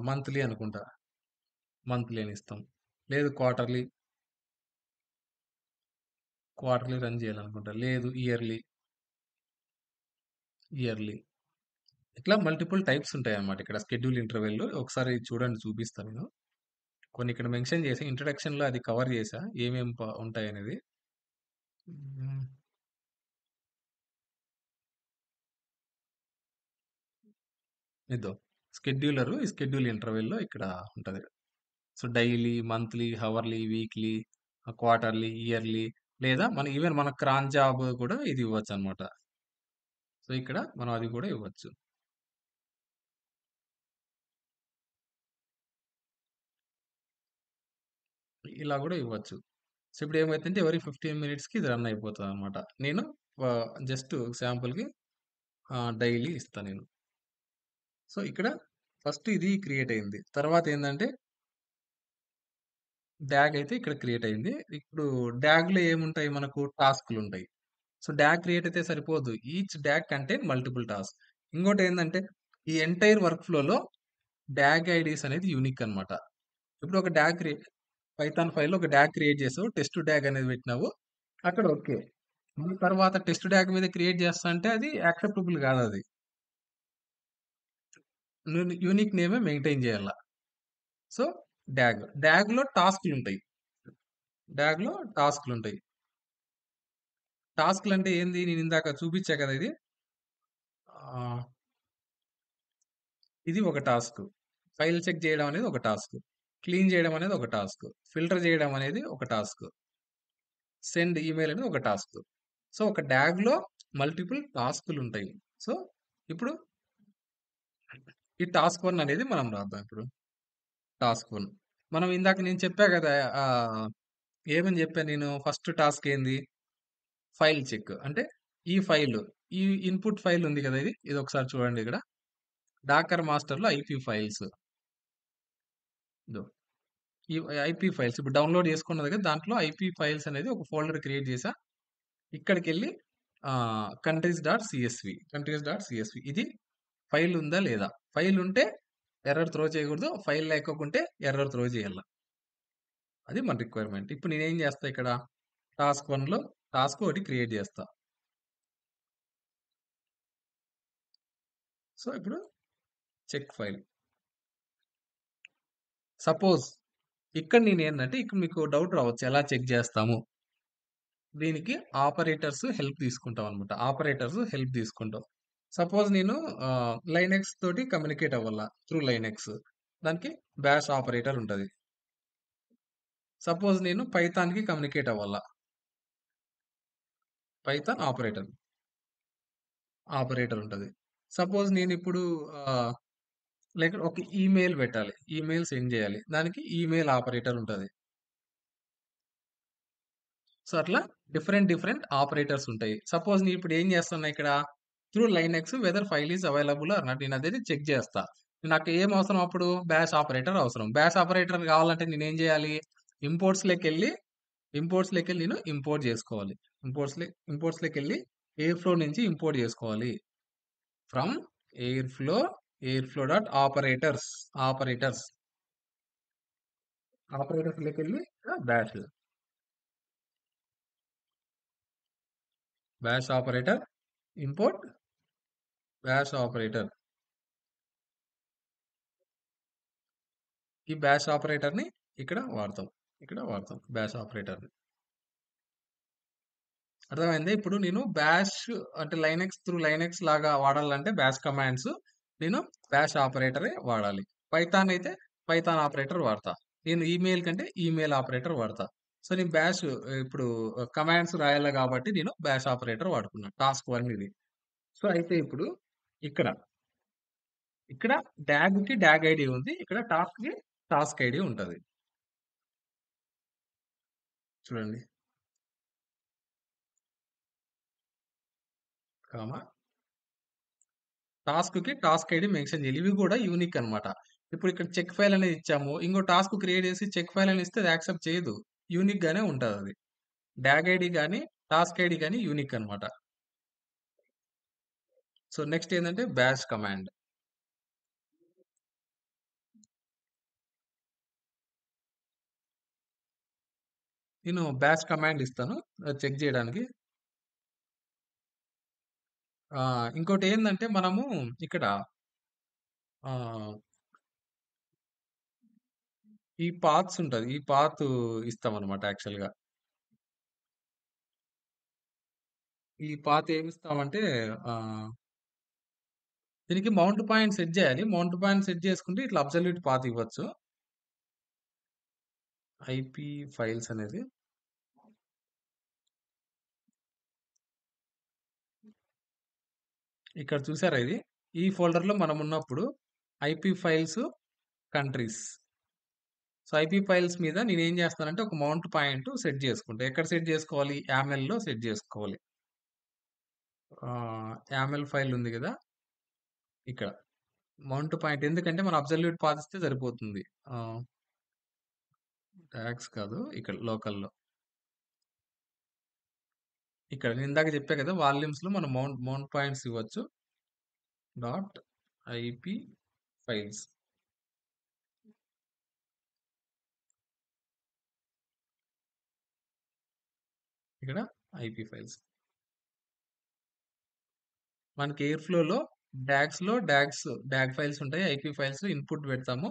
మంత్లీ అనుకుంటా. మంత్లీ అని ఇస్తాం. లేదు క్వార్టర్లీ రన్ చేయాలనుకుంటా. లేదు ఇయర్లీ. ఇట్లా మల్టిపుల్ టైప్స్ ఉంటాయన్నమాట ఇక్కడ షెడ్యూల్ ఇంటర్వెల్‌లో. ఒకసారి చూడండి చూపిస్తా నేను. కొన్ని ఇక్కడ మెన్షన్ చేసి ఇంట్రడక్షన్‌లో అది కవర్ చేశా. ఏమేం ఉంటాయనేది. హ్మ్. ఇద్దో ఈ షెడ్యూల్ ఇంటర్వెల్‌లో ఇక్కడ ఉంటది. So, daily, monthly, hourly, weekly, quarterly, yearly లేదా ఈవెన్ మన క్రాన్ జాబ్ కూడా ఇది ఇవ్వచ్చనమాట. సో, ఇక్కడ మనం అది కూడా ఇవ్వచ్చు. ఇలా కూడా ఇవ్వచ్చు. సో, ఇప్పుడు ఏమైద్దంటే ఎవరీ 15 మినిట్స్‌కి ఇది రన్ అయిపోతదనమాట. నేను జస్ట్ శాంపుల్‌కి డైలీ ఇస్తా నేను. సో, ఇక్కడ ఫస్ట్ ఇది క్రియేట్ అయింది. తర్వాత ఏందంటే డాగ్ అయితే ఇక్కడ క్రియేట్ అయింది. ఇప్పుడు డాగ్‌లో ఏముంటాయి మనకు టాస్క్‌లుంటాయి. సో, డాగ్ క్రియేట్ అయితే సరిపోదు. Each DAG contain multiple task. ఇంకోటేందంటే ఈ ఎంటైర్ వర్క్ ఫ్లోలో డాగ్ ఐడీస్ అనేది యూనిక్ అన్నమాట. ఇప్పుడు ఒక డాగ్ పైథాన్ ఫైల్‌లో ఒక డాగ్ క్రియేట్ చేసావు. టెస్ట్ డాగ్ అనేది పెట్టినావు. అక్కడ ఓకే. మళ్ళీ తర్వాత టెస్ట్ డాగ్ మీద క్రియేట్ చేస్తా అంటే అది యాక్సెప్టబుల్ కాదది. యూనిక్ నేమే మెయింటైన్ చేయాల. సో, డాగ్‌లో టాస్క్‌లుంటాయి. డాగ్‌లో టాస్క్‌లుంటాయి. టాస్క్‌లంటే ఏంది? నేనిందాక చూపిచ్చా కదా! ఆహ్, ఇది ఒక టాస్క్. ఫైల్ చెక్ జేయడం అనేది ఒక టాస్క్. క్లీన్ జేయడం అనేది ఒక టాస్క్. ఫిల్టర్ జేయడం అనేది ఒక టాస్క్. సెండ్ ఈమెయిల్ అనేది ఒక టాస్క్. సో, ఒక డాగ్‌లో మల్టిపుల్ టాస్కులుంటాయి. సో, ఇప్పుడు ఈ టాస్క్ 1 అనేది మనం రాద్దాం ఇప్పుడు. టాస్క్ 1. మనం ఇందాక నేను చెప్పా గదా! ఏమని జెప్పా నేను ఫస్ట్ టాస్క్ ఏంది? File check. అంటే ఈ ఫైలు, ఈ ఇన్‌పుట్ ఫైల్ ఉంది గదా! ఇది ఒకసారి చూడండి ఇక్కడ. డాకర్ మాస్టర్‌లో ఐపీ ఫైల్స్. ఇదో ఈ ఐపీ ఫైల్స్ ఇప్పుడు డౌన్‌లోడ్ చేసుకున్నది కదా! దాంట్లో ఐపీ ఫైల్స్ అనేది ఒక ఫోల్డర్ క్రియేట్ చేశా. ఇక్కడికెళ్ళి కంట్రీస్.సీఎస్‌వి ఇది ఫైల్ ఉందా? లేదా? ఫైల్ ఉంటే ఎర్రర్ త్రో చేయకూడదు. ఫైల్ లేకోకుంటే ఎర్రర్ త్రో చేయాల. అది మన రిక్వైర్మెంట్. ఇప్పుడు నేనేం చేస్తా ఇక్కడ టాస్క్ 1లో టాస్క్ ఒకటి క్రియేట్ చేస్తా. సో, ఇప్పుడు చెక్ ఫైల్. సపోజ్ ఇక్కడ నేనేందంటే ఇక్కడ మీకు డౌట్ రావచ్చు. ఎలా చెక్ చేస్తాము? దీనికి ఆపరేటర్స్ హెల్ప్ తీసుకుంటాం అనమాట. ఆపరేటర్స్ హెల్ప్ తీసుకుంటాం. సపోజ్ నేను లైనెక్స్ తోటి కమ్యూనికేట్ అవ్వాల త్రూ లైనెక్స్. దానికి బాష్ ఆపరేటర్ ఉంటది. సపోజ్ నేను పైథాన్‌కి కమ్యూనికేట్ అవ్వాల. పైథాన్ ఆపరేటర్ ఉంటది. సపోజ్ నేనిప్పుడు ఆహ్, లైక్ ఒక ఈమెయిల్ పెట్టాలి. ఈమెయిల్ సెండ్ చేయాలి. దానికి ఈమెయిల్ ఆపరేటర్ ఉంటది. సో, అట్లా డిఫరెంట్ ఆపరేటర్స్ ఉంటాయి. సపోజ్ నేను ఇప్పుడు ఏం చేస్తున్నా ఇక్కడ through Linux whether file is available or not నేను అదైతే చెక్ చేస్తా. నాకు ఏం అవసరం అప్పుడు బాష్ ఆపరేటర్ అవసరం. బాష్ ఆపరేటర్ కావాలంటే నేనేం చేయాలి? ఇంపోర్ట్స్‌లోకెళ్ళి ఇంపోర్ట్స్‌లోకెళ్ళి నేను ఇంపోర్ట్ చేసుకోవాలి. ఇంపోర్ట్స్‌లోకెళ్ళి ఎయిర్‌ఫ్లో నుంచి ఇంపోర్ట్ చేసుకోవాలి. ఫ్రమ్ ఎయిర్‌ఫ్లో డాట్ ఆపరేటర్స్ ఆపరేటర్స్‌లోకెళ్ళి bash bash operator import bash operator. ఈ బాష్ ఆపరేటర్‌ని ఇక్కడ వాడతాం. బాష్ ఆపరేటర్‌ని. అర్థమైందా? ఇప్పుడు నేను బాష్ అంటే లైనెక్స్ లాగా వాడాలంటే బాష్ కమాండ్స్ నేను బాష్ ఆపరేటరే వాడాలి. పైథాన్ అయితే పైథాన్ ఆపరేటర్ వాడతా. నేను ఈమెయిల్ కంటే ఈమెయిల్ ఆపరేటర్ వాడతా. సో, నేను బాష్ ఇప్పుడు కమాండ్స్ రాయాలి కాబట్టి నేను బాష్ ఆపరేటర్ వాడుకున్నా. టాస్క్ 1 ఇది. సో, అయితే ఇప్పుడు ఇక్కడ, ఇక్కడ డాగ్‌కి డాగ్ ఐడీ ఉంది. ఇక్కడ టాస్క్‌కి టాస్క్ ఐడీ ఉంటది. చూడండి. కామా టాస్క్‌కి టాస్క్ ఐడీ మెన్షన్ చేయాలి. ఇవి కూడా యూనిక్ అన్నమాట. ఇప్పుడు ఇక్కడ చెక్ ఫైల్ అనేది ఇచ్చాము. ఇంకో టాస్క్ క్రియేట్ చేసి చెక్ ఫైల్ అని ఇస్తే అది యాక్సెప్ట్ చేయదు. యూనిక్ గానే ఉంటదది. డాగ్ ఐడీ గాని, టాస్క్ ఐడీ గాని యూనిక్ అన్నమాట. సో, నెక్స్ట్ ఏందంటే బాష్ కమాండ్. నేను బాష్ కమాండ్ ఇస్తాను. చెక్ చేయడానికి. ఇంకోటి ఏందంటే మనము ఇక్కడ ఆహ్, ఈ పాత్స్ ఉంటది. ఈ పాత్ ఇస్తామన్నమాట యాక్చువల్‌గా. ఈ పాత్ ఏమిస్తామంటే ఆహ్, దీనికి మౌంట్ పాయింట్ సెట్ చేయాలి. మౌంట్ పాయింట్ సెట్ చేసుకుంటే ఇట్లా అబ్సల్యూట్ పాత్ ఇవ్వచ్చు. ఐపీ ఫైల్స్ అనేది ఇక్కడ చూసారా ఇది? ఈ ఫోల్డర్‌లో మనమున్నప్పుడు IP files, countries. So, IP files మీద నేనేం చేస్తానంటే ఒక మౌంట్ పాయింట్ సెట్ చేసుకుంటా. ఎక్కడ సెట్ చేసుకోవాలి? యామెల్‌లో సెట్ చేసుకోవాలి. యామెల్ ఫైల్ ఉంది గదా! ఇక్కడ. మౌంట్ పాయింట్ ఎందుకంటే మనం అబ్సల్యూట్ పాత్ ఇస్తే సరిపోతుంది. ఆహ్, టాగ్స్ కాదు ఇక్కడ లోకల్‌లో. ఇక్కడ నేను ఇందాక చెప్పా కదా! వాల్యూమ్స్‌లో మనం మౌంట్ పాయింట్స్ ఇవ్వచ్చు. Dot IP files. ఇక్కడ ఐపీ ఫైల్స్. మనకి ఎయిర్‌ఫ్లోలో డాగ్ ఫైల్స్ ఉంటాయి. ఐపీ ఫైల్స్ ఇన్‌పుట్ పెడతాము.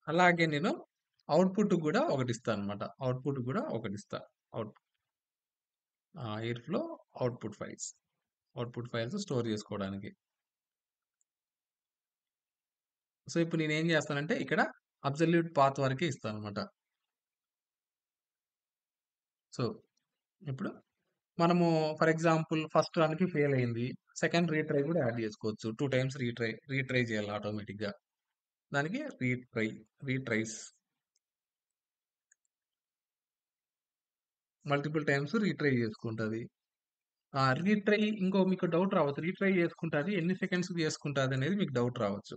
అలాగే నేను అవుట్‌పుట్ గూడా ఒకటిస్తానన్నమాట. అవుట్‌పుట్ గూడా ఒకటిస్తా. Out Airflow output files. Output files store చేసుకోవడానికి. సో, ఇప్పుడు నేనేం చేస్తానంటే ఇక్కడ అబ్సల్యూట్ పాత్ వరకే ఇస్తానన్నమాట. సో, ఇప్పుడు మనము ఫర్ ఎగ్జాంపుల్ ఫస్ట్ రన్‌కి ఫెయిల్ అయింది. సెకండ్ రీట్రై గూడా యాడ్ చేసుకోవచ్చు. 2 టైమ్స్ రీట్రై చేయాలి ఆటోమేటిక్‌గా. దానికి రీట్రైస్ మల్టిపుల్ టైమ్స్ రీట్రై చేసుకుంటది. రీట్రై ఇంకో మీకు డౌట్ రావచ్చు. రీట్రై చేసుకుంటది ఎన్ని సెకండ్స్‌కి చేసుకుంటదనేది మీకు డౌట్ రావచ్చు.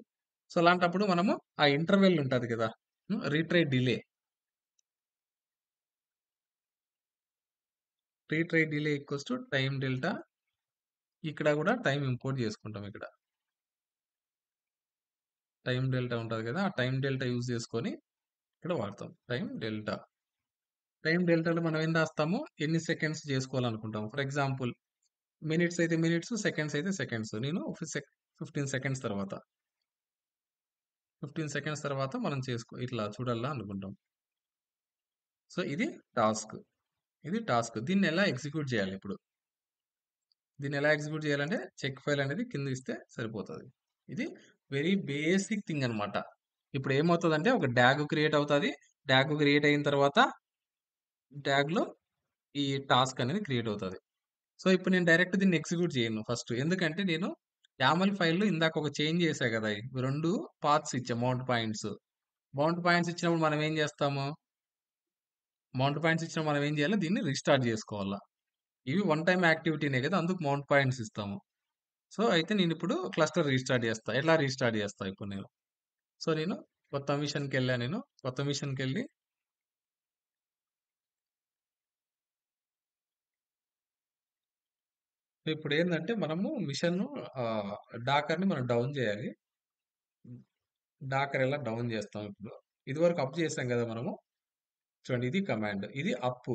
సో, అలాంటప్పుడు మనము ఆ ఇంటర్వెల్ ఉంటది కదా! Retry delay. Retry delay equals to time delta. ఇక్కడ గూడా టైమ్ ఇంపోర్ట్ చేసుకుంటాం ఇక్కడ. టైమ్ డెల్టా ఉంటది కదా! ఆ టైమ్ డెల్టా యూజ్ చేసుకొని ఇక్కడ వాడతాం. Time delta. టైమ్ డెల్టాలో మనం ఏం రాస్తాము? ఎన్ని సెకండ్స్ చేసుకోవాలనుకుంటాం. ఫర్ ఎగ్జాంపుల్ మినిట్స్ అయితే మినిట్స్, సెకండ్స్ అయితే సెకండ్స్. నేను 15 సెకండ్స్ తర్వాత 15 సెకండ్స్ తర్వాత మనం ఇట్లా చూడాలా అనుకుంటాం. సో, ఇది టాస్క్. ఇది టాస్క్. దీన్నెలా ఎగ్జిక్యూట్ జేయాలిప్పుడు? దీన్నెలా ఎగ్జిక్యూట్ జేయాలంటే, చెక్ ఫైల్ అనేది కింద ఇస్తే సరిపోతది. ఇది వెరీ బేసిక్ థింగ్ అనమాట. ఇప్పుడేమవుతదంటే, ఒక డాగ్ క్రియేట్ అవుతది. డాగ్ క్రియేట్ అయిన తర్వాత, డాగ్‌లో ఈ టాస్క్ అనేది క్రియేట్ అవుతది. సో, ఇప్పుడు నేను డైరెక్ట్ దీన్ని ఎగ్జిక్యూట్ జేయను ఫస్ట్. ఎందుకంటే, నేను యామల్ ఫైల్‌లో ఇందాక ఒక చేంజ్ చేశా గదా! 2 పాత్స్ ఇచ్చా మౌంట్ పాయింట్స్. మౌంట్ పాయింట్స్ ఇచ్చినప్పుడు మనం ఏం జేస్తాము? మౌంట్ పాయింట్స్ ఇచ్చినప్పుడు మనం ఏం జేయాలి? దీన్ని రీస్టార్ట్ జేసుకోవాల. ఇవి వన్ టైమ్ యాక్టివిటీనే గదా! అందుకు మౌంట్ పాయింట్స్ ఇస్తాము. సో, అయితే నేనిప్పుడు క్లస్టర్ రీస్టార్ట్ జేస్తా. ఎట్లా రీస్టార్ట్ జేస్తా ఇప్పుడు నేను? సో, నేను కొత్త మిషన్‌కెళ్ళా నేను. కొత్త మిషన్‌కెళ్ళి ఇప్పుడేందంటే మనము మిషన్‌ను డాకర్‌ని మనం డౌన్ జేయాలి. డాకర్ ఎలా డౌన్ జేస్తాం ఇప్పుడు. ఇదివరకు అప్ జేసాం గదా మనము. చూడండి ఇది కమాండ్. ఇది అప్.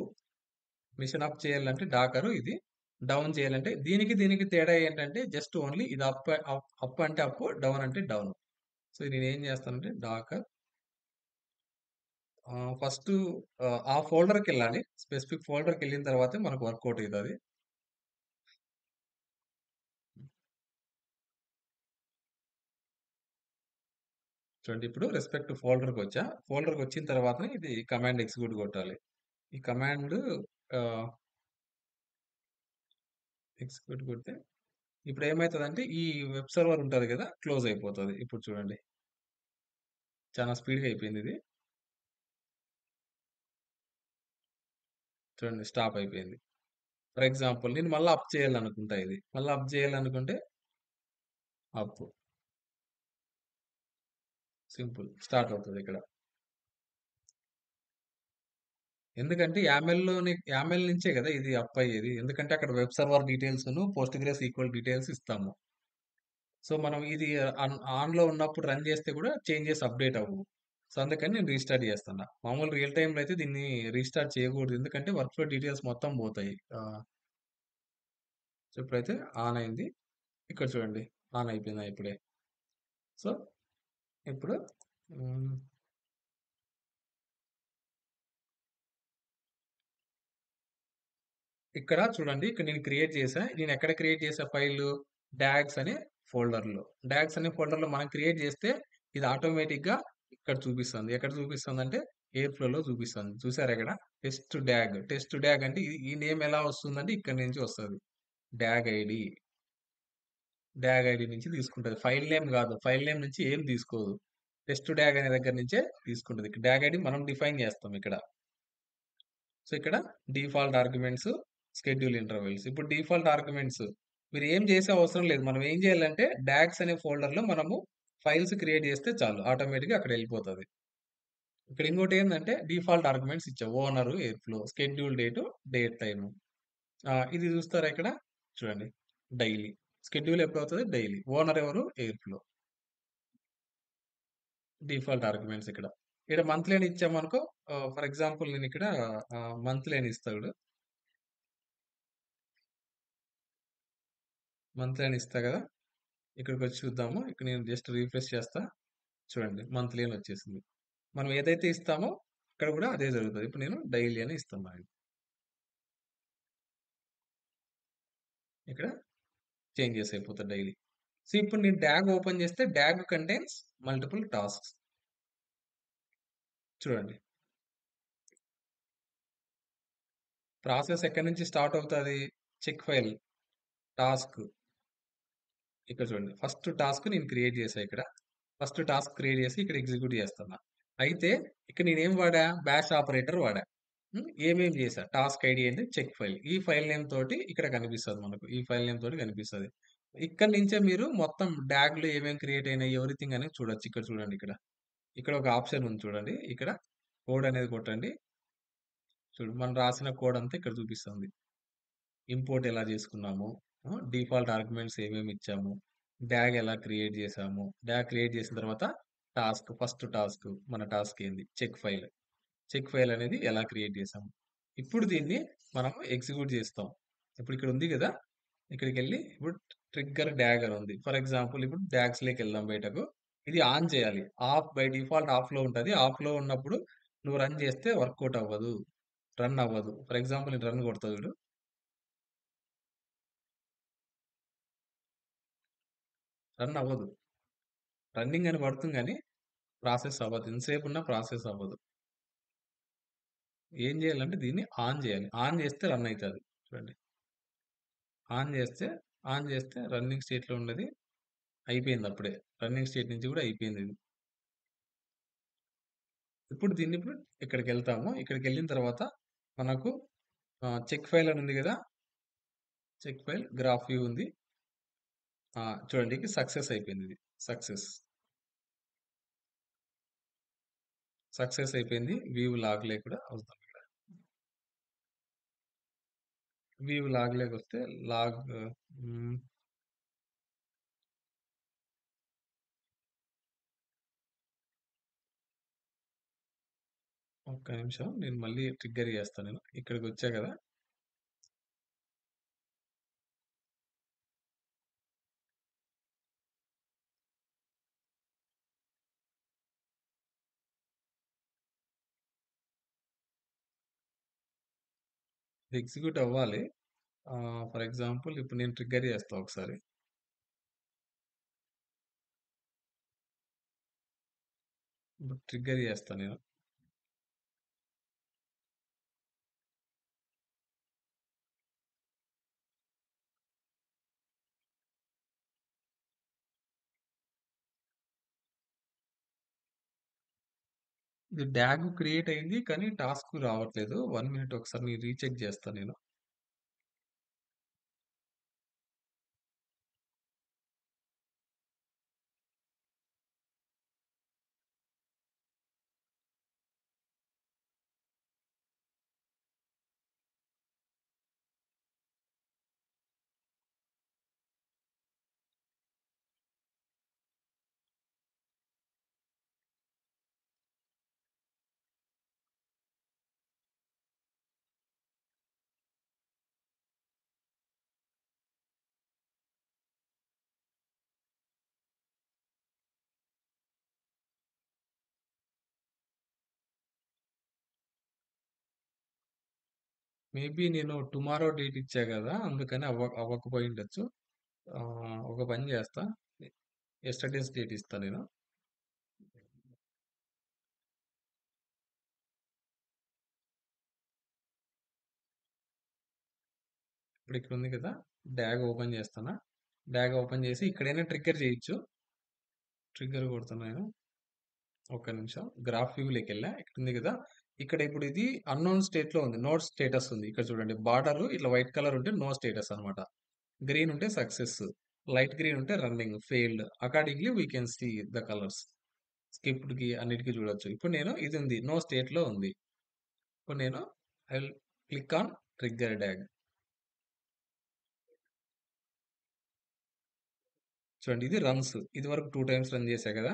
మిషన్ అప్ చేయాలంటే డాకరు ఇది. డౌన్ చేయాలంటే దీనికి తేడా ఏంటంటే జస్ట్ ఓన్లీ ఇది అప్ అంటే అప్, డౌన్ అంటే డౌన్. సో, నేనేం జేస్తానంటే డాకర్ ఫస్టు ఆ ఫోల్డర్‌కెళ్ళాలి. స్పెసిఫిక్ ఫోల్డర్‌కెళ్ళిన తర్వాతే మనకు వర్కౌట్ అయితది. చూడండి ఇప్పుడు రెస్పెక్ట్ ఫోల్డర్‌కొచ్చా. ఫోల్డర్‌కొచ్చిన తర్వాతనే ఇది కమాండ్ ఎగ్జిక్యూట్ కొట్టాలి. ఈ కమాండ్ ఆహ్, ఎగ్జిక్యూట్ కొడితే ఇప్పుడేమైతదంటే ఈ వెబ్ సర్వర్ ఉంటది గదా! క్లోజ్ అయిపోతది. ఇప్పుడు చూడండి. చాలా స్పీడ్‌గా అయిపోయిందిది. చూడండి స్టాప్ అయిపోయింది. ఫర్ ఎగ్జాంపుల్ నేను మళ్ళా అప్ చేయాలనుకుంటా ఇది. మళ్ళా అప్ చేయాలనుకుంటే అప్. సింపుల్. స్టార్ట్ అవుతదిక్కడ. ఎందుకంటే యామెల్ నుంచే గదా! ఇది అప్ అయ్యేది. ఎందుకంటే అక్కడ వెబ్ సర్వర్ డీటెయిల్స్‌ను, పోస్ట్‌గ్రెస్ ఈక్వల్ డీటెయిల్స్ ఇస్తాము. సో, మనం ఇది ఆన్‌లో ఉన్నప్పుడు రన్ చేస్తే కూడా చేంజెస్ అప్‌డేట్ అవ్వవు. సో, అందుకని నేను రీస్టార్ట్ చేస్తున్నా. మామూలు రియల్ టైమ్‌లో అయితే దీన్ని రీస్టార్ట్ చేయకూడదు. ఎందుకంటే వర్క్ ఫ్లో డీటెయిల్స్ మొత్తం పోతాయి. సో, ఇప్పుడైతే ఆన్ అయింది. ఇక్కడ చూడండి. ఆన్ అయిపోయిందా ఇప్పుడే. సో, ఇప్పుడు హ్మ్. ఇక్కడ చూడండి. ఇక్కడ నేను క్రియేట్ చేశా. నేను ఎక్కడ క్రియేట్ చేశా ఫైలు? డాగ్స్ అనే ఫోల్డర్‌లో. డాగ్స్ అనే ఫోల్డర్‌లో మనం క్రియేట్ చేస్తే ఇది ఆటోమేటిక్‌గా ఇక్కడ చూపిస్తుంది. ఎక్కడ చూపిస్తుందంటే ఎయిర్ ఫ్లోలో చూపిస్తుంది. చూసారా ఇక్కడ? Test dog. టెస్ట్ డాగ్ అంటే ఈ నేమ్ ఎలా వస్తుందంటే ఇక్కడి నుంచి వస్తది. Dog ID. డాగ్ ఐడీ నుంచి తీసుకుంటది. ఫైల్ నేమ్ గాదు. ఫైల్ నేమ్ నుంచి ఏం తీసుకోదు. టెస్ట్ డాగ్ అనే దగ్గర నుంచే తీసుకుంటది. డాగ్ ఐడీ మనం డిఫైన్ చేస్తాం ఇక్కడ. సో, ఇక్కడ డిఫాల్ట్ ఆర్గ్యుమెంట్స్, షెడ్యూల్ ఇంటర్వెల్స్. ఇప్పుడు డిఫాల్ట్ ఆర్గ్యుమెంట్స్ మీరు ఏం చేసే అవసరం లేదు. మనం ఏం చేయాలంటే డాగ్స్ అనే ఫోల్డర్‌లో మనము ఫైల్స్ క్రియేట్ చేస్తే చాలు. ఆటోమేటిక్‌గా అక్కడ ఎళ్ళిపోతది. ఇక్కడ ఇంకోటి ఏందంటే డిఫాల్ట్ ఆర్గ్యుమెంట్స్ ఇచ్చాం. Owner, air flow, schedule date, date time. ఇది చూస్తారా ఇక్కడ? చూడండి. డైలీ. షెడ్యూల్ ఎప్పుడవుతది? డైలీ. ఓనర్ ఎవరు? Air flow. డిఫాల్ట్ ఆర్గ్యుమెంట్స్ ఇక్కడ. ఇక్కడ మంత్లీ అని ఇచ్చామనుకో ఫర్ ఎగ్జాంపుల్ నేనిక్కడ మంత్లీ అని ఇస్తా చూడు. మంత్లీ అని ఇస్తా గదా! ఇక్కడికొచ్చి చూద్దాము. ఇక్కడ నేను జస్ట్ రిఫ్రెష్ చేస్తా. చూడండి మంత్లీ అని వచ్చేసింది. మనం ఏదైతే ఇస్తామో ఇక్కడ గూడా అదే జరుగుతది. ఇప్పుడు నేను డైలీ అని ఇస్తున్నాను. ఇక్కడ చేంజెస్ అయిపోతాయి డైలీ. సో, ఇప్పుడు నేను డాగ్ ఓపెన్ చేస్తే డాగ్ కంటైన్స్ మల్టిపుల్ టాస్క్స్. చూడండి. ప్రాసెస్ ఎక్కడి నుంచి స్టార్ట్ అవుతది? చెక్ ఫైల్, టాస్క్ ఇక్కడ చూడండి. ఫస్ట్ టాస్క్ నేను క్రియేట్ చేశా ఇక్కడ. ఫస్ట్ టాస్క్ క్రియేట్ చేసి ఇక్కడ ఎగ్జిక్యూట్ చేస్తున్నా. అయితే ఇక్కడ నేనేం వాడా? బాష్ ఆపరేటర్ వాడా. ఏమేం చేశా? టాస్క్ ఐడీ ఏంటి? Check file. ఈ ఫైల్ నేమ్ తోటి ఇక్కడ కనిపిస్తది మనకు. ఈ ఫైల్ నేమ్ తోటి కనిపిస్తది. ఇక్కడి నుంచే మీరు మొత్తం డాగ్‌లో ఏమేం క్రియేట్ అయినాయి ఎవ్రీథింగ్ అనేది చూడొచ్చు. ఇక్కడ చూడండి ఇక్కడ. ఇక్కడ ఒక ఆప్షన్ ఉంది చూడండి. ఇక్కడ కోడ్ అనేది కొట్టండి. చూడు మనం రాసిన కోడ్ అంతా ఇక్కడ చూపిస్తుంది. ఇంపోర్ట్ ఎలా చేసుకున్నాము, డిఫాల్ట్ ఆర్గ్యుమెంట్స్ ఏమేమి ఇచ్చాము, డాగ్ ఎలా క్రియేట్ చేసాము, డాగ్ క్రియేట్ చేసిన తర్వాత ఫస్ట్ టాస్క్ మన టాస్క్ ఏంది? Check file. చెక్ ఫైల్ అనేది ఎలా క్రియేట్ చేసాము. ఇప్పుడు దీన్ని మనం ఎగ్జిక్యూట్ చేస్తాం. ఇప్పుడు ఇక్కడ ఉంది కదా! ఇక్కడికెళ్ళి ఇప్పుడు ట్రిగ్గర్ డాగ్ అని ఉంది. ఫర్ ఎగ్జాంపుల్ ఇప్పుడు డాగ్స్‌లోకి వెళ్దాం బయటకు. ఇది ఆన్ చేయాలి. బై డిఫాల్ట్ ఆఫ్‌లో ఉంటది. ఆఫ్‌లో ఉన్నప్పుడు నువ్వు రన్ చేస్తే వర్కౌట్ అవ్వదు. రన్ అవ్వదు. ఫర్ ఎగ్జాంపుల్ నేను రన్ కొడతా చూడు. రన్ అవ్వదు. రన్నింగ్ అని పడుతుంది గానీ ప్రాసెస్ అవ్వదు. ఎంతసేపు ఉన్నా ప్రాసెస్ అవ్వదు. ఏం చేయాలంటే దీన్ని ఆన్ చేయాలి. ఆన్ చేస్తే రన్ అయితది. చూడండి. ఆన్ చేస్తే రన్నింగ్ స్టేట్‌లో ఉన్నది అయిపోయింది అప్పుడే. రన్నింగ్ స్టేట్ నుంచి కూడా అయిపోయింది ఇది. ఇప్పుడు ఇక్కడికెళ్తాము. ఇక్కడికెళ్ళిన తర్వాత మనకు చెక్ ఫైల్ అని ఉంది కదా! చెక్ ఫైల్ గ్రాఫ్ వ్యూ ఉంది. చూడండి సక్సెస్ అయిపోయింది ఇది. సక్సెస్. సక్సెస్ అయిపోయింది. వ్యూ లాగ్‌లోకి కూడా వద్దాం ఇక్కడ. వ్యూ లాగ్‌లోకొస్తే లాగ్ హ్మ్. ఒక్క నిమిషం. నేను మళ్ళీ ట్రిగ్గర్ చేస్తా నేను. ఇక్కడికొచ్చా కదా! ఇది ఎగ్జిక్యూట్ అవ్వాలి. ఫర్ ఎగ్జాంపుల్ ఇప్పుడు నేను ట్రిగ్గర్ చేస్తా ఒకసారి. ఇప్పుడు ట్రిగ్గర్ చేస్తా నేను. ఇది డాగ్ క్రియేట్ అయింది. కానీ టాస్క్ రావట్లేదు. 1 మినిట్ ఒకసారి నేను రీచెక్ చేస్తా నేను. మేబీ నేను టుమారో డేట్ ఇచ్చా కదా! అందుకని అవ్వకపోయుండొచ్చు. ఒక పని చేస్తా. యెస్టర్‌డేస్ డేట్ ఇస్తా నేను. ఇప్పుడు ఇక్కడ ఉంది కదా! డాగ్ ఓపెన్ చేస్తానా? డాగ్ ఓపెన్ చేసి ఇక్కడైనా ట్రిగ్గర్ చేయొచ్చు. ట్రిగ్గర్ కొడుతున్నా నేను. ఒక్క నిమిషం. గ్రాఫ్ వ్యూలోకెళ్ళా. ఇక్కడ ఉంది కదా! ఇక్కడ ఇప్పుడు ఇది అన్‌నోన్ స్టేట్‌లో ఉంది. నో స్టేటస్ ఉంది. ఇక్కడ చూడండి బార్డర్ ఇట్లా వైట్ కలర్ ఉంటే నో స్టేటస్ అన్నమాట. గ్రీన్ ఉంటే సక్సెస్. లైట్ గ్రీన్ ఉంటే running, failed. Accordingly we can see the colours. స్కిప్డ్‌కి అన్నిటికి చూడొచ్చు. ఇప్పుడు నేను ఇది ఉంది. నో స్టేట్‌లో ఉంది. ఇప్పుడు నేను I will click on trigger dog. చూడండి ఇది రన్స్. ఇదివరకు 2 టైమ్స్ రన్ చేశా కదా!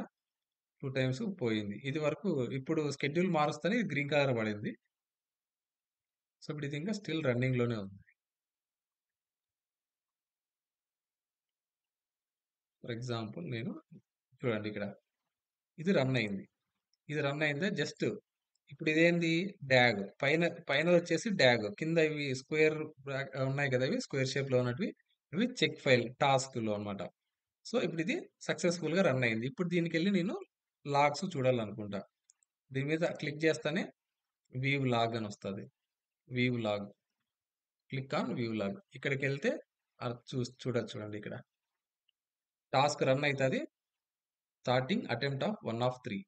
2 టైమ్స్ పోయింది. ఇది వరకు ఇప్పుడు షెడ్యూల్ మారుస్తేనే ఇది గ్రీన్ కలర్ పడింది. సో, ఇప్పుడు ఇది ఇంకా స్టిల్ రన్నింగ్‌లోనే ఉంది. ఫర్ ఎగ్జాంపుల్ నేను చూడండి ఇక్కడ. ఇది రన్ అయింది. ఇది రన్ అయిందా జస్ట్ ఇప్పుడు ఇదేంది డాగ్. పైనదొచ్చేసి డాగ్. కింద ఇవి స్క్వేర్ ఉన్నాయి కదా! ఇవి స్క్వేర్ షేప్‌లో ఉన్నటివి. ఇవి చెక్ ఫైల్ టాస్క్‌లో అన్నమాట. సో, ఇప్పుడు ఇది సక్సెస్‌ఫుల్‌గా రన్ అయింది. ఇప్పుడు దీనికెళ్ళి నేను లాగ్స్ చూడాలనుకుంటా. దీని మీద క్లిక్ చేస్తేనే వ్యూ లాగ్ అని వస్తది. View log. Click on view log. ఇక్కడికెళ్తే చూడొచ్చు చూడండి ఇక్కడ. టాస్క్ రన్ అయితది. Starting attempt of 1 of 3.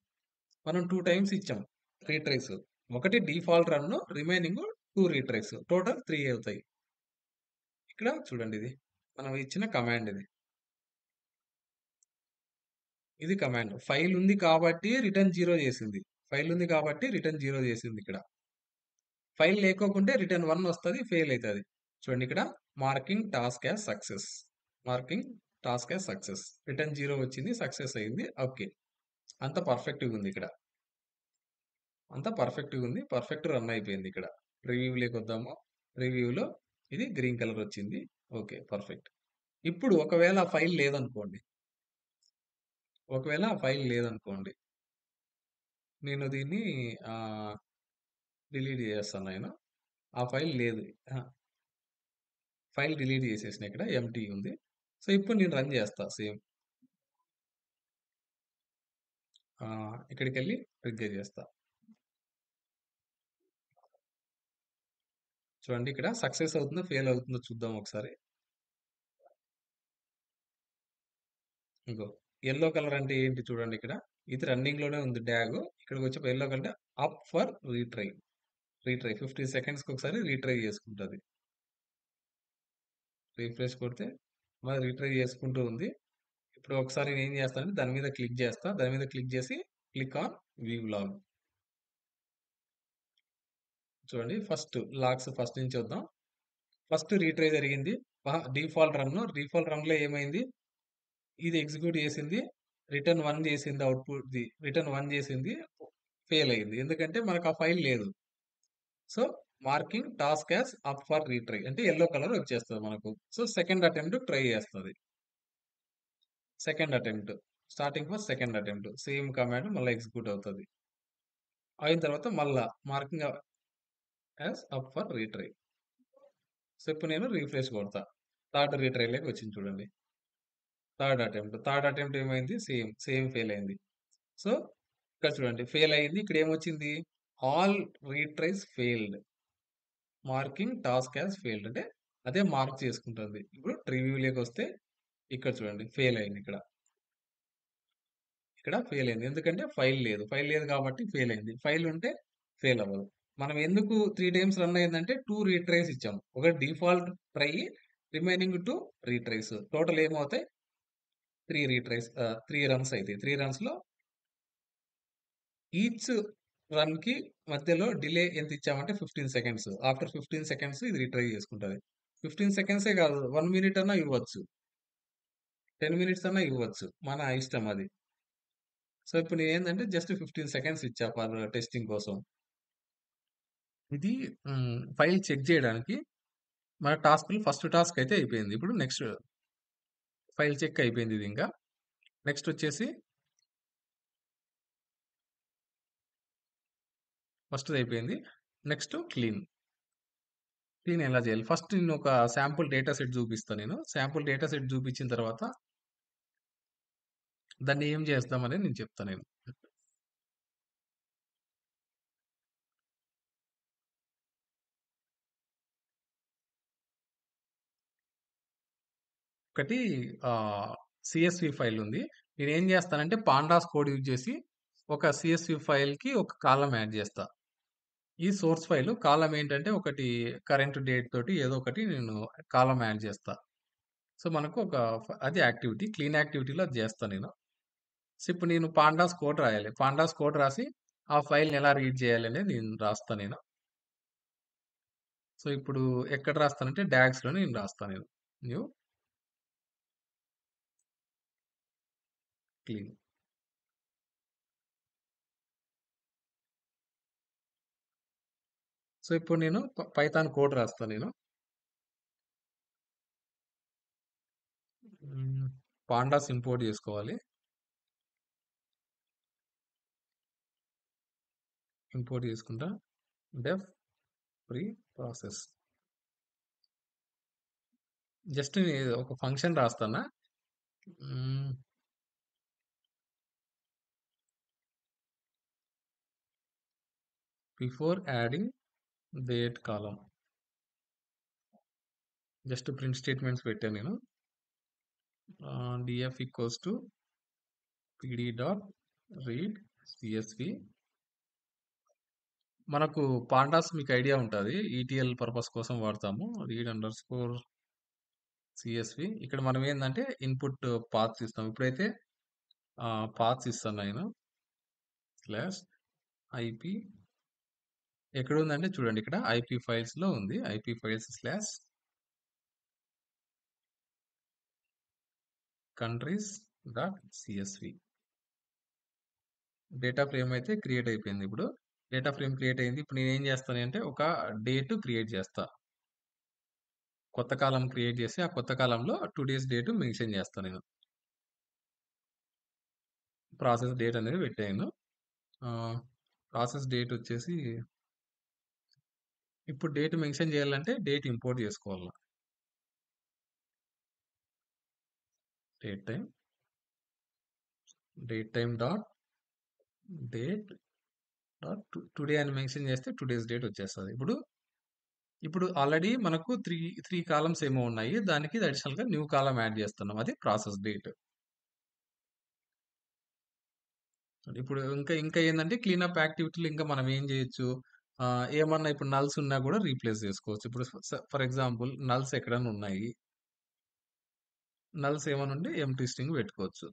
మనం 2 టైమ్స్ ఇచ్చాం. 3 ట్రైస్. ఒకటి default run, remaining 2 retries. Total 3 అవుతాయి. ఇక్కడ చూడండి ఇది. మనం ఇచ్చిన కమాండ్ ఇది. ఇది కమాండ్. ఫైల్ ఉంది కాబట్టి రిటర్న్ 0 చేసింది. ఫైల్ ఉంది కాబట్టి రిటర్న్ 0 చేసింది ఇక్కడ. ఫైల్ లేకోకుంటే రిటర్న్ 1 వస్తది. ఫెయిల్ అయితది. చూడండి ఇక్కడ marking task as success. Marking task as success. Return 0 వచ్చింది. సక్సెస్ అయింది. ఓకే. అంత పర్ఫెక్ట్‌గా ఉంది ఇక్కడ. అంతా పర్ఫెక్ట్‌గా ఉంది. పర్ఫెక్ట్ రన్ అయిపోయింది ఇక్కడ. ప్రివ్యూలోకొద్దాము. ప్రివ్యూలో ఇది గ్రీన్ కలర్ వచ్చింది. ఓకే. పర్ఫెక్ట్. ఇప్పుడు ఒకవేళ ఆ ఫైల్ లేదనుకోండి. ఒకవేళ ఆ ఫైల్ లేదనుకోండి. నేను దీన్ని ఆహ్, డిలీట్ చేసేస్తాను నేను. ఆ ఫైల్ లేదు. అహా! ఫైల్ డిలీట్ చేసేసిన ఇక్కడ. ఎంప్టీ ఉంది. సో, ఇప్పుడు నేను రన్ చేస్తా సేమ్. ఇక్కడికెళ్ళి ట్రిగ్గర్ చేస్తా. చూడండి ఇక్కడ సక్సెస్ అవుతుందో, ఫెయిల్ అవుతుందో చూద్దాం ఒకసారి. ఇగో యెల్లో కలర్ అంటే ఏంటి చూడండి ఇక్కడ. ఇది రన్నింగ్ లోనే ఉంది డాగ్. ఇక్కడికొచ్చి yellow colour up for retry. Retry 15 సెకండ్స్‌కి ఒకసారి రీట్రై చేసుకుంటది. రిఫ్రెష్ కొడితే మరి రీట్రై చేసుకుంటూ ఉంది. ఇప్పుడు ఒకసారి నేనేం చేస్తానంటే దాని మీద క్లిక్ చేస్తా. దాని మీద క్లిక్ చేసి క్లిక్ ఆన్ వ్యూ లాగ్. చూడండి లాగ్స్ ఫస్ట్ నుంచి చూద్దాం. ఫస్ట్ రీట్రై జరిగింది. Default run. డిఫాల్ట్ రన్‌లో ఏమైంది? ఇది ఎగ్జిక్యూట్ చేసింది. రిటర్న్ 1 చేసింది అవుట్‌పుట్‌ది. రిటర్న్ 1 చేసింది. ఫెయిల్ అయింది. ఎందుకంటే మనకు ఆ ఫైల్ లేదు. So, marking task as up for retry అంటే యెల్లో కలర్ వచ్చేస్తది మనకు. సో, సెకండ్ అటెంప్ట్ ట్రై చేస్తది. Second attempt. Starting for second attempt. Same command మళ్ళా ఎగ్జిక్యూట్ అవుతది. అయిన తర్వాత మళ్ళా marking as up for retry. So, ఇప్పుడు నేను రిఫ్రెష్ కొడతా. థర్డ్ రీట్రైలోకి వచ్చింది చూడండి. Third attempt. థర్డ్ అటెంప్ట్ ఏమైంది? సేమ్ ఫెయిల్ అయింది. సో, ఇక్కడ చూడండి ఫెయిల్ అయింది. ఇక్కడ ఏమొచ్చింది? All retries failed. Marking task as failed అంటే అదే మార్క్ చేసుకుంటుంది. ఇప్పుడు ప్రివ్యూలోకొస్తే ఇక్కడ చూడండి ఫెయిల్ అయింది ఇక్కడ. ఇక్కడ ఫెయిల్ అయింది. ఎందుకంటే ఫైల్ లేదు. ఫైల్ లేదు కాబట్టి ఫెయిల్ అయింది. ఫైల్ ఉంటే ఫెయిల్ అవ్వదు. మనం ఎందుకు 3 టైమ్స్ రన్ అయిందంటే 2 రీట్రైస్ ఇచ్చాము. ఒకటి default try, remaining 2 retries. Total ఏమవుతాయి? 3 రన్స్ అయితాయి. 3 రన్స్‌లో ఈచ్ రన్‌కి మధ్యలో డిలే ఎంత ఇచ్చామంటే 15 సెకండ్స్. ఆఫ్టర్ 15 సెకండ్స్ ఇది రీట్రై చేసుకుంటది. 15 సెకండ్సే కాదు 1 మినిట్ అన్నా ఇవ్వచ్చు. 10 మినిట్స్ అన్నా ఇవ్వచ్చు. మన ఇష్టం అది. సో, ఇప్పుడు నేనేందంటే జస్ట్ 15 సెకండ్స్ ఇచ్చా ఫర్ టెస్టింగ్ కోసం. ఇది ఫైల్ చెక్ చేయడానికి మన టాస్క్‌లో ఫస్ట్ టాస్క్ అయితే అయిపోయింది. ఇప్పుడు నెక్స్ట్ ఫైల్ చెక్ అయిపోయింది ఇది ఇంకా. నెక్స్ట్ వచ్చేసి ఫస్ట్‌ది అయిపోయింది. Next clean. క్లీన్ ఎలా చేయాలి? ఫస్ట్ నేను ఒక శాంపుల్ డేటా సెట్ చూపిస్తా నేను. శాంపుల్ డేటా సెట్ చూపించిన తర్వాత దాన్ని ఏం చేస్తామనేది నేను చెప్తా నేను. ఒకటి సీఎస్‌వి ఫైల్ ఉంది. నేనేం చేస్తానంటే పాండాస్ కోడ్ యూజ్ చేసి ఒక సీఎస్‌వి ఫైల్‌కి ఒక కాలమ్ యాడ్ చేస్తా. ఈ సోర్స్ ఫైల్ కాలమ్ ఏంటంటే ఒకటి కరెంట్ డేట్ తోటి ఏదో ఒకటి నేను కాలమ్ యాడ్ చేస్తా. సో, మనకు ఒక అది యాక్టివిటీ. క్లీన్ యాక్టివిటీలో అది చేస్తా నేను. సో, ఇప్పుడు నేను పాండాస్ కోడ్ రాయాలి. పాండాస్ కోడ్ రాసి ఆ ఫైల్‌ని ఎలా రీడ్ చేయాలనేది నేను రాస్తా నేను. సో, ఇప్పుడు ఎక్కడ రాస్తానంటే డాగ్స్‌లోనే నేను రాస్తా నేను. New clean. సో, ఇప్పుడు నేను పైథాన్ కోడ్ రాస్తా నేను. పాండాస్ ఇంపోర్ట్ చేసుకోవాలి. ఇంపోర్ట్ చేసుకుంటా. డెఫ్ ప్రీ ప్రాసెస్. జస్ట్ ఒక ఫంక్షన్ రాస్తానా. హ్మ్. Before adding date column. Just print statements పెట్టాను నేను. DF equals to PD dot read CSV మనకు పాండాస్ మీకు ఐడియా ఉంటది. ఈటీఎల్ పర్పస్ కోసం వాడతాము. Read under score CSV. ఇక్కడ మనం ఏందంటే ఇన్పుట్ పాత్స్ ఇస్తాం. ఇప్పుడైతే పాత్స్ ఇస్తాను నేను. స్లాష్ ఐపీ ఎక్కడుందంటే చూడండి ఇక్కడ ఐపీ ఫైల్స్‌లో ఉంది. IP files slash countries dot CSV. Data frame అయితే క్రియేట్ అయిపోయింది ఇప్పుడు. డేటా ఫ్రేమ్ క్రియేట్ అయింది. ఇప్పుడు నేనేం చేస్తానంటే ఒక డేట్ క్రియేట్ చేస్తా. కొత్త కాలమ్ క్రియేట్ చేసి ఆ కొత్త కాలమ్‌లో 2 డేస్ డేట్ మెన్షన్ చేస్తా నేను. ప్రాసెస్ డేట్ అనేది పెట్టాను. ప్రాసెస్ డేట్ వచ్చేసి ఇప్పుడు డేట్ మెన్షన్ చేయాలంటే డేట్ ఇంపోర్ట్ చేసుకోవాల. Date time dot date dot today అని మెన్షన్ చేస్తే 2 డేస్ డేట్ వచ్చేస్తది. ఇప్పుడు ఆల్రెడీ మనకు 3 కాలమ్స్ ఏమో ఉన్నాయి. దానికి అడిషనల్‌గా న్యూ కాలమ్ యాడ్ చేస్తున్నాం. అది ప్రాసెస్ డేట్. ఇప్పుడు ఇంకా ఏందంటే క్లీనప్ యాక్టివిటీలు ఇంకా మనం ఏం చేయొచ్చు? ఏమన్నా ఇప్పుడు నల్స్ ఉన్నా కూడా రీప్లేస్ చేసుకోవచ్చు. ఇప్పుడు ఫర్ ఎగ్జాంపుల్ నల్స్ ఎక్కడన్నా ఉన్నాయి. నల్స్ ఏమన్నా ఉంటే ఎంప్టీ స్ట్రింగ్ పెట్టుకోవచ్చు.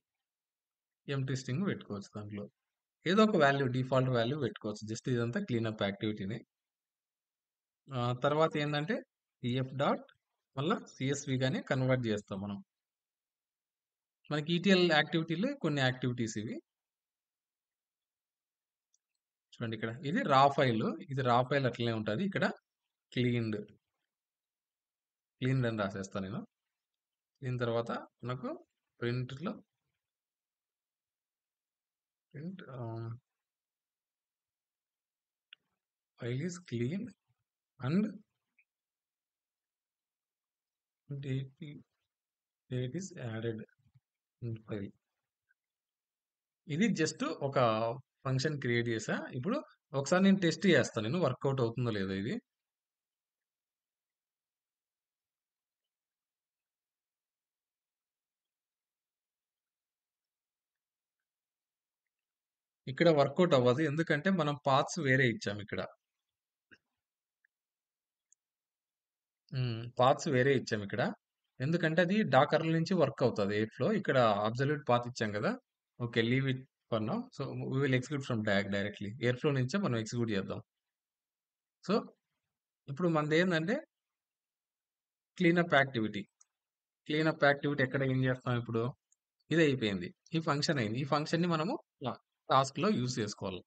ఎంప్టీ స్ట్రింగ్ పెట్టుకోవచ్చు దాంట్లో. ఏదో ఒక వాల్యూ డిఫాల్ట్ వాల్యూ పెట్టుకోవచ్చు. జస్ట్ ఇదంతా క్లీనప్ యాక్టివిటీనే. తర్వాత ఏందంటే ఈఎఫ్ డాట్ మళ్ళా సీఎస్వి గానే కన్వర్ట్ చేస్తాం మనం. మనకి ఈటీఎల్ యాక్టివిటీలే కొన్ని యాక్టివిటీస్ ఇవి. చూడండి ఇక్కడ. ఇది రా ఫైల్. ఇది రా ఫైల్ అట్లనే ఉంటది. ఇక్కడ క్లీన్డ్. క్లీన్డ్ అని రాసేస్తా నేను. దీని తర్వాత మనకు ప్రింట్‌లో print file is clean and date date is added in file. ఇది జస్ట్ ఒక ఫంక్షన్ క్రియేట్ చేశా. ఇప్పుడు ఒకసారి నేను టెస్ట్ చేస్తాను నేను వర్కౌట్ అవుతుందో లేదో ఇది. ఇక్కడ వర్కౌట్ అవ్వదు. ఎందుకంటే మనం పాత్స్ వేరే ఇచ్చాం ఇక్కడ. పాత్స్ వేరే ఇచ్చాం ఇక్కడ. ఎందుకంటే అది డాకర్‌ల నుంచి వర్క్ అవుతది ఎయిర్‌ఫ్లో. ఇక్కడ అబ్సల్యూట్ పాత్ ఇచ్చాం కదా! Okay. Leave it for now. So, we will execute from directly. Airflow నుంచే మనం ఎగ్జిక్యూట్ చేద్దాం. సో, ఇప్పుడు మనదేందంటే క్లీనప్ యాక్టివిటీ. క్లీనప్ యాక్టివిటీ ఎక్కడ ఏం చేస్తాం ఇప్పుడు? ఇది అయిపోయింది. ఈ ఫంక్షన్ అయింది. ఈ ఫంక్షన్‌ని మనము టాస్క్‌లో యూజ్ చేసుకోవాలి.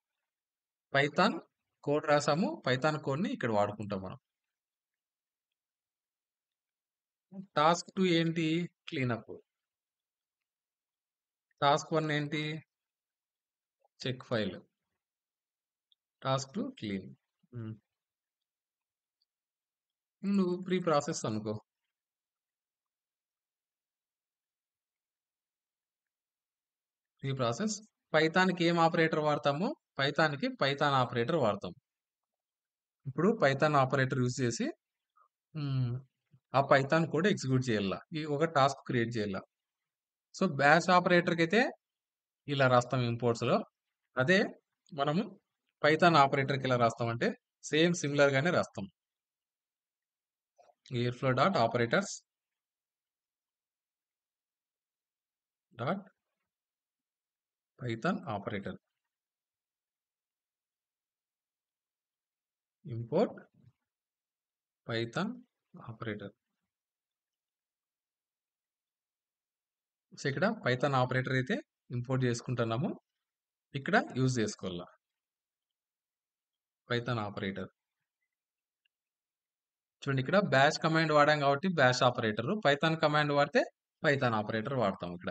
Python code రాసాము. పైథాన్ కోడ్‌ని ఇక్కడ వాడుకుంటాం మనం. టాస్క్ 2 ఏంటి? క్లీనప్. టాస్క్ 1 ఏంటి? Check file. Task 2 clean. Hmm. నువ్వు ప్రీ ప్రాసెస్ అనుకో. Pre process. పైథాన్‌కి ఏం ఆపరేటర్ వాడతాము? పైథాన్‌కి పైథాన్ ఆపరేటర్ వాడతాం. ఇప్పుడు పైథాన్ ఆపరేటర్ యూజ్ చేసి హ్మ్. ఆ పైథాన్ కోడ్ ఎగ్జిక్యూట్ చేయాల. ఈ ఒక టాస్క్ క్రియేట్ చేయాల. సో, బాష్ ఆపరేటర్‌కైతే ఇలా రాస్తాం ఇంపోర్ట్స్‌లో. అదే మనము పైథాన్ ఆపరేటర్‌కి ఎలా రాస్తామంటే సేమ్ సిమిలర్ గానే రాస్తాం. Airflow dot operators dot Python operator. Import Python operator. So, ఇక్కడ పైథాన్ ఆపరేటర్ అయితే ఇంపోర్ట్ చేసుకుంటున్నాము. ఇక్కడ యూజ్ చేసుకోవాల. Python operator. చూడండి ఇక్కడ బాష్ కమాండ్ వాడాం కాబట్టి బాష్ ఆపరేటర్. పైథాన్ కమాండ్ వాడితే పైథాన్ ఆపరేటర్ వాడతాం ఇక్కడ.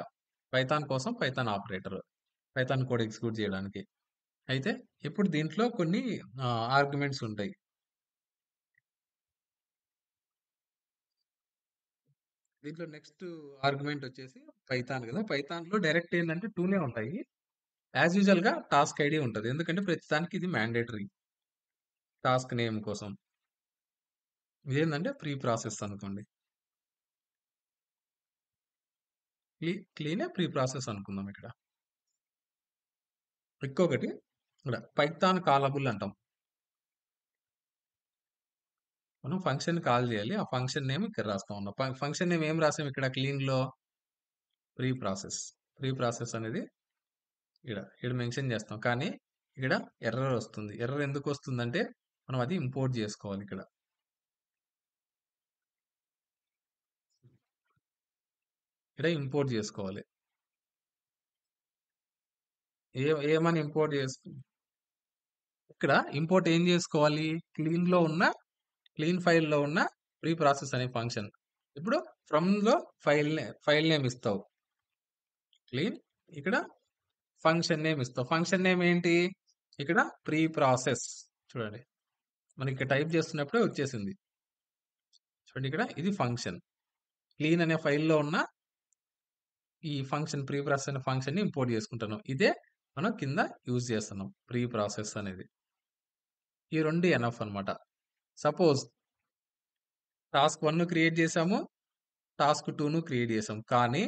పైథాన్ కోసం Python operator. Python code execute చేయడానికి. అయితే ఇప్పుడు దీంట్లో కొన్ని ఆర్గ్యుమెంట్స్ ఉంటాయి. దీంట్లో నెక్స్ట్ ఆర్గ్యుమెంట్ వచ్చేసి పైథాన్ కదా! పైథాన్‌లో డైరెక్ట్ ఏందంటే 2నే ఉంటాయి. యాజ్ యూజువల్‌గా టాస్క్ ఐడీ ఉంటది. ఎందుకంటే ప్రతి దానికి ఇది మ్యాండేటరీ. టాస్క్ నేమ్ కోసం. ఇదేందంటే ప్రీ ప్రాసెస్ అనుకోండి. క్లీనే ప్రీ ప్రాసెస్ అనుకుందాం ఇక్కడ. ఇంకొకటి ఇక్కడ పైథాన్ కాలబుల్ అంటాం. మనం ఫంక్షన్ కాల్ చేయాలి. ఆ ఫంక్షన్ నేమ్ ఇక్కడ రాస్తా ఉన్నాం. ఫంక్షన్ నేమ్ ఏం రాసాం ఇక్కడ క్లీన్‌లో? Pre process. ప్రీ ప్రాసెస్ అనేది ఈడ మెన్షన్ చేస్తాం. కానీ ఇక్కడ ఎర్రర్ వస్తుంది. ఎర్రర్ ఎందుకు వస్తుందంటే మనం అది ఇంపోర్ట్ చేసుకోవాలి ఇక్కడ. ఇక్కడ ఇంపోర్ట్ చేసుకోవాలి. ఏమని ఇంపోర్ట్ చేసుకు ఇక్కడ ఇంపోర్ట్ ఏం చేసుకోవాలి? క్లీన్‌లో ఉన్న క్లీన్ ఫైల్‌లో ఉన్న ప్రీ ప్రాసెస్ అనే ఫంక్షన్. ఇప్పుడు ఫ్రమ్‌లో ఫైల్ నేమ్ ఇస్తావు. క్లీన్ ఇక్కడ ఫంక్షన్ నేమ్ ఇస్తావు. ఫంక్షన్ నేమ్ ఏంటి? ఇక్కడ ప్రీ ప్రాసెస్. చూడండి. మనకి ఇక్కడ టైప్ చేస్తున్నప్పుడే వచ్చేసింది. చూడండి ఇక్కడ ఇది ఫంక్షన్. క్లీన్ అనే ఫైల్‌లో ఉన్న ఈ ఫంక్షన్ ప్రీ ప్రాసెస్ అనే ఫంక్షన్‌ని ఇంపోర్ట్ చేసుకుంటున్నాం. ఇదే మనం కింద యూజ్ చేస్తున్నాం. ప్రీ ప్రాసెస్ అనేది. ఈ 2 ఎనఫ్ అన్నమాట. సపోజ్ టాస్క్ 1 క్రియేట్ చేసాము. టాస్క్ 2ను క్రియేట్ చేసాం. కానీ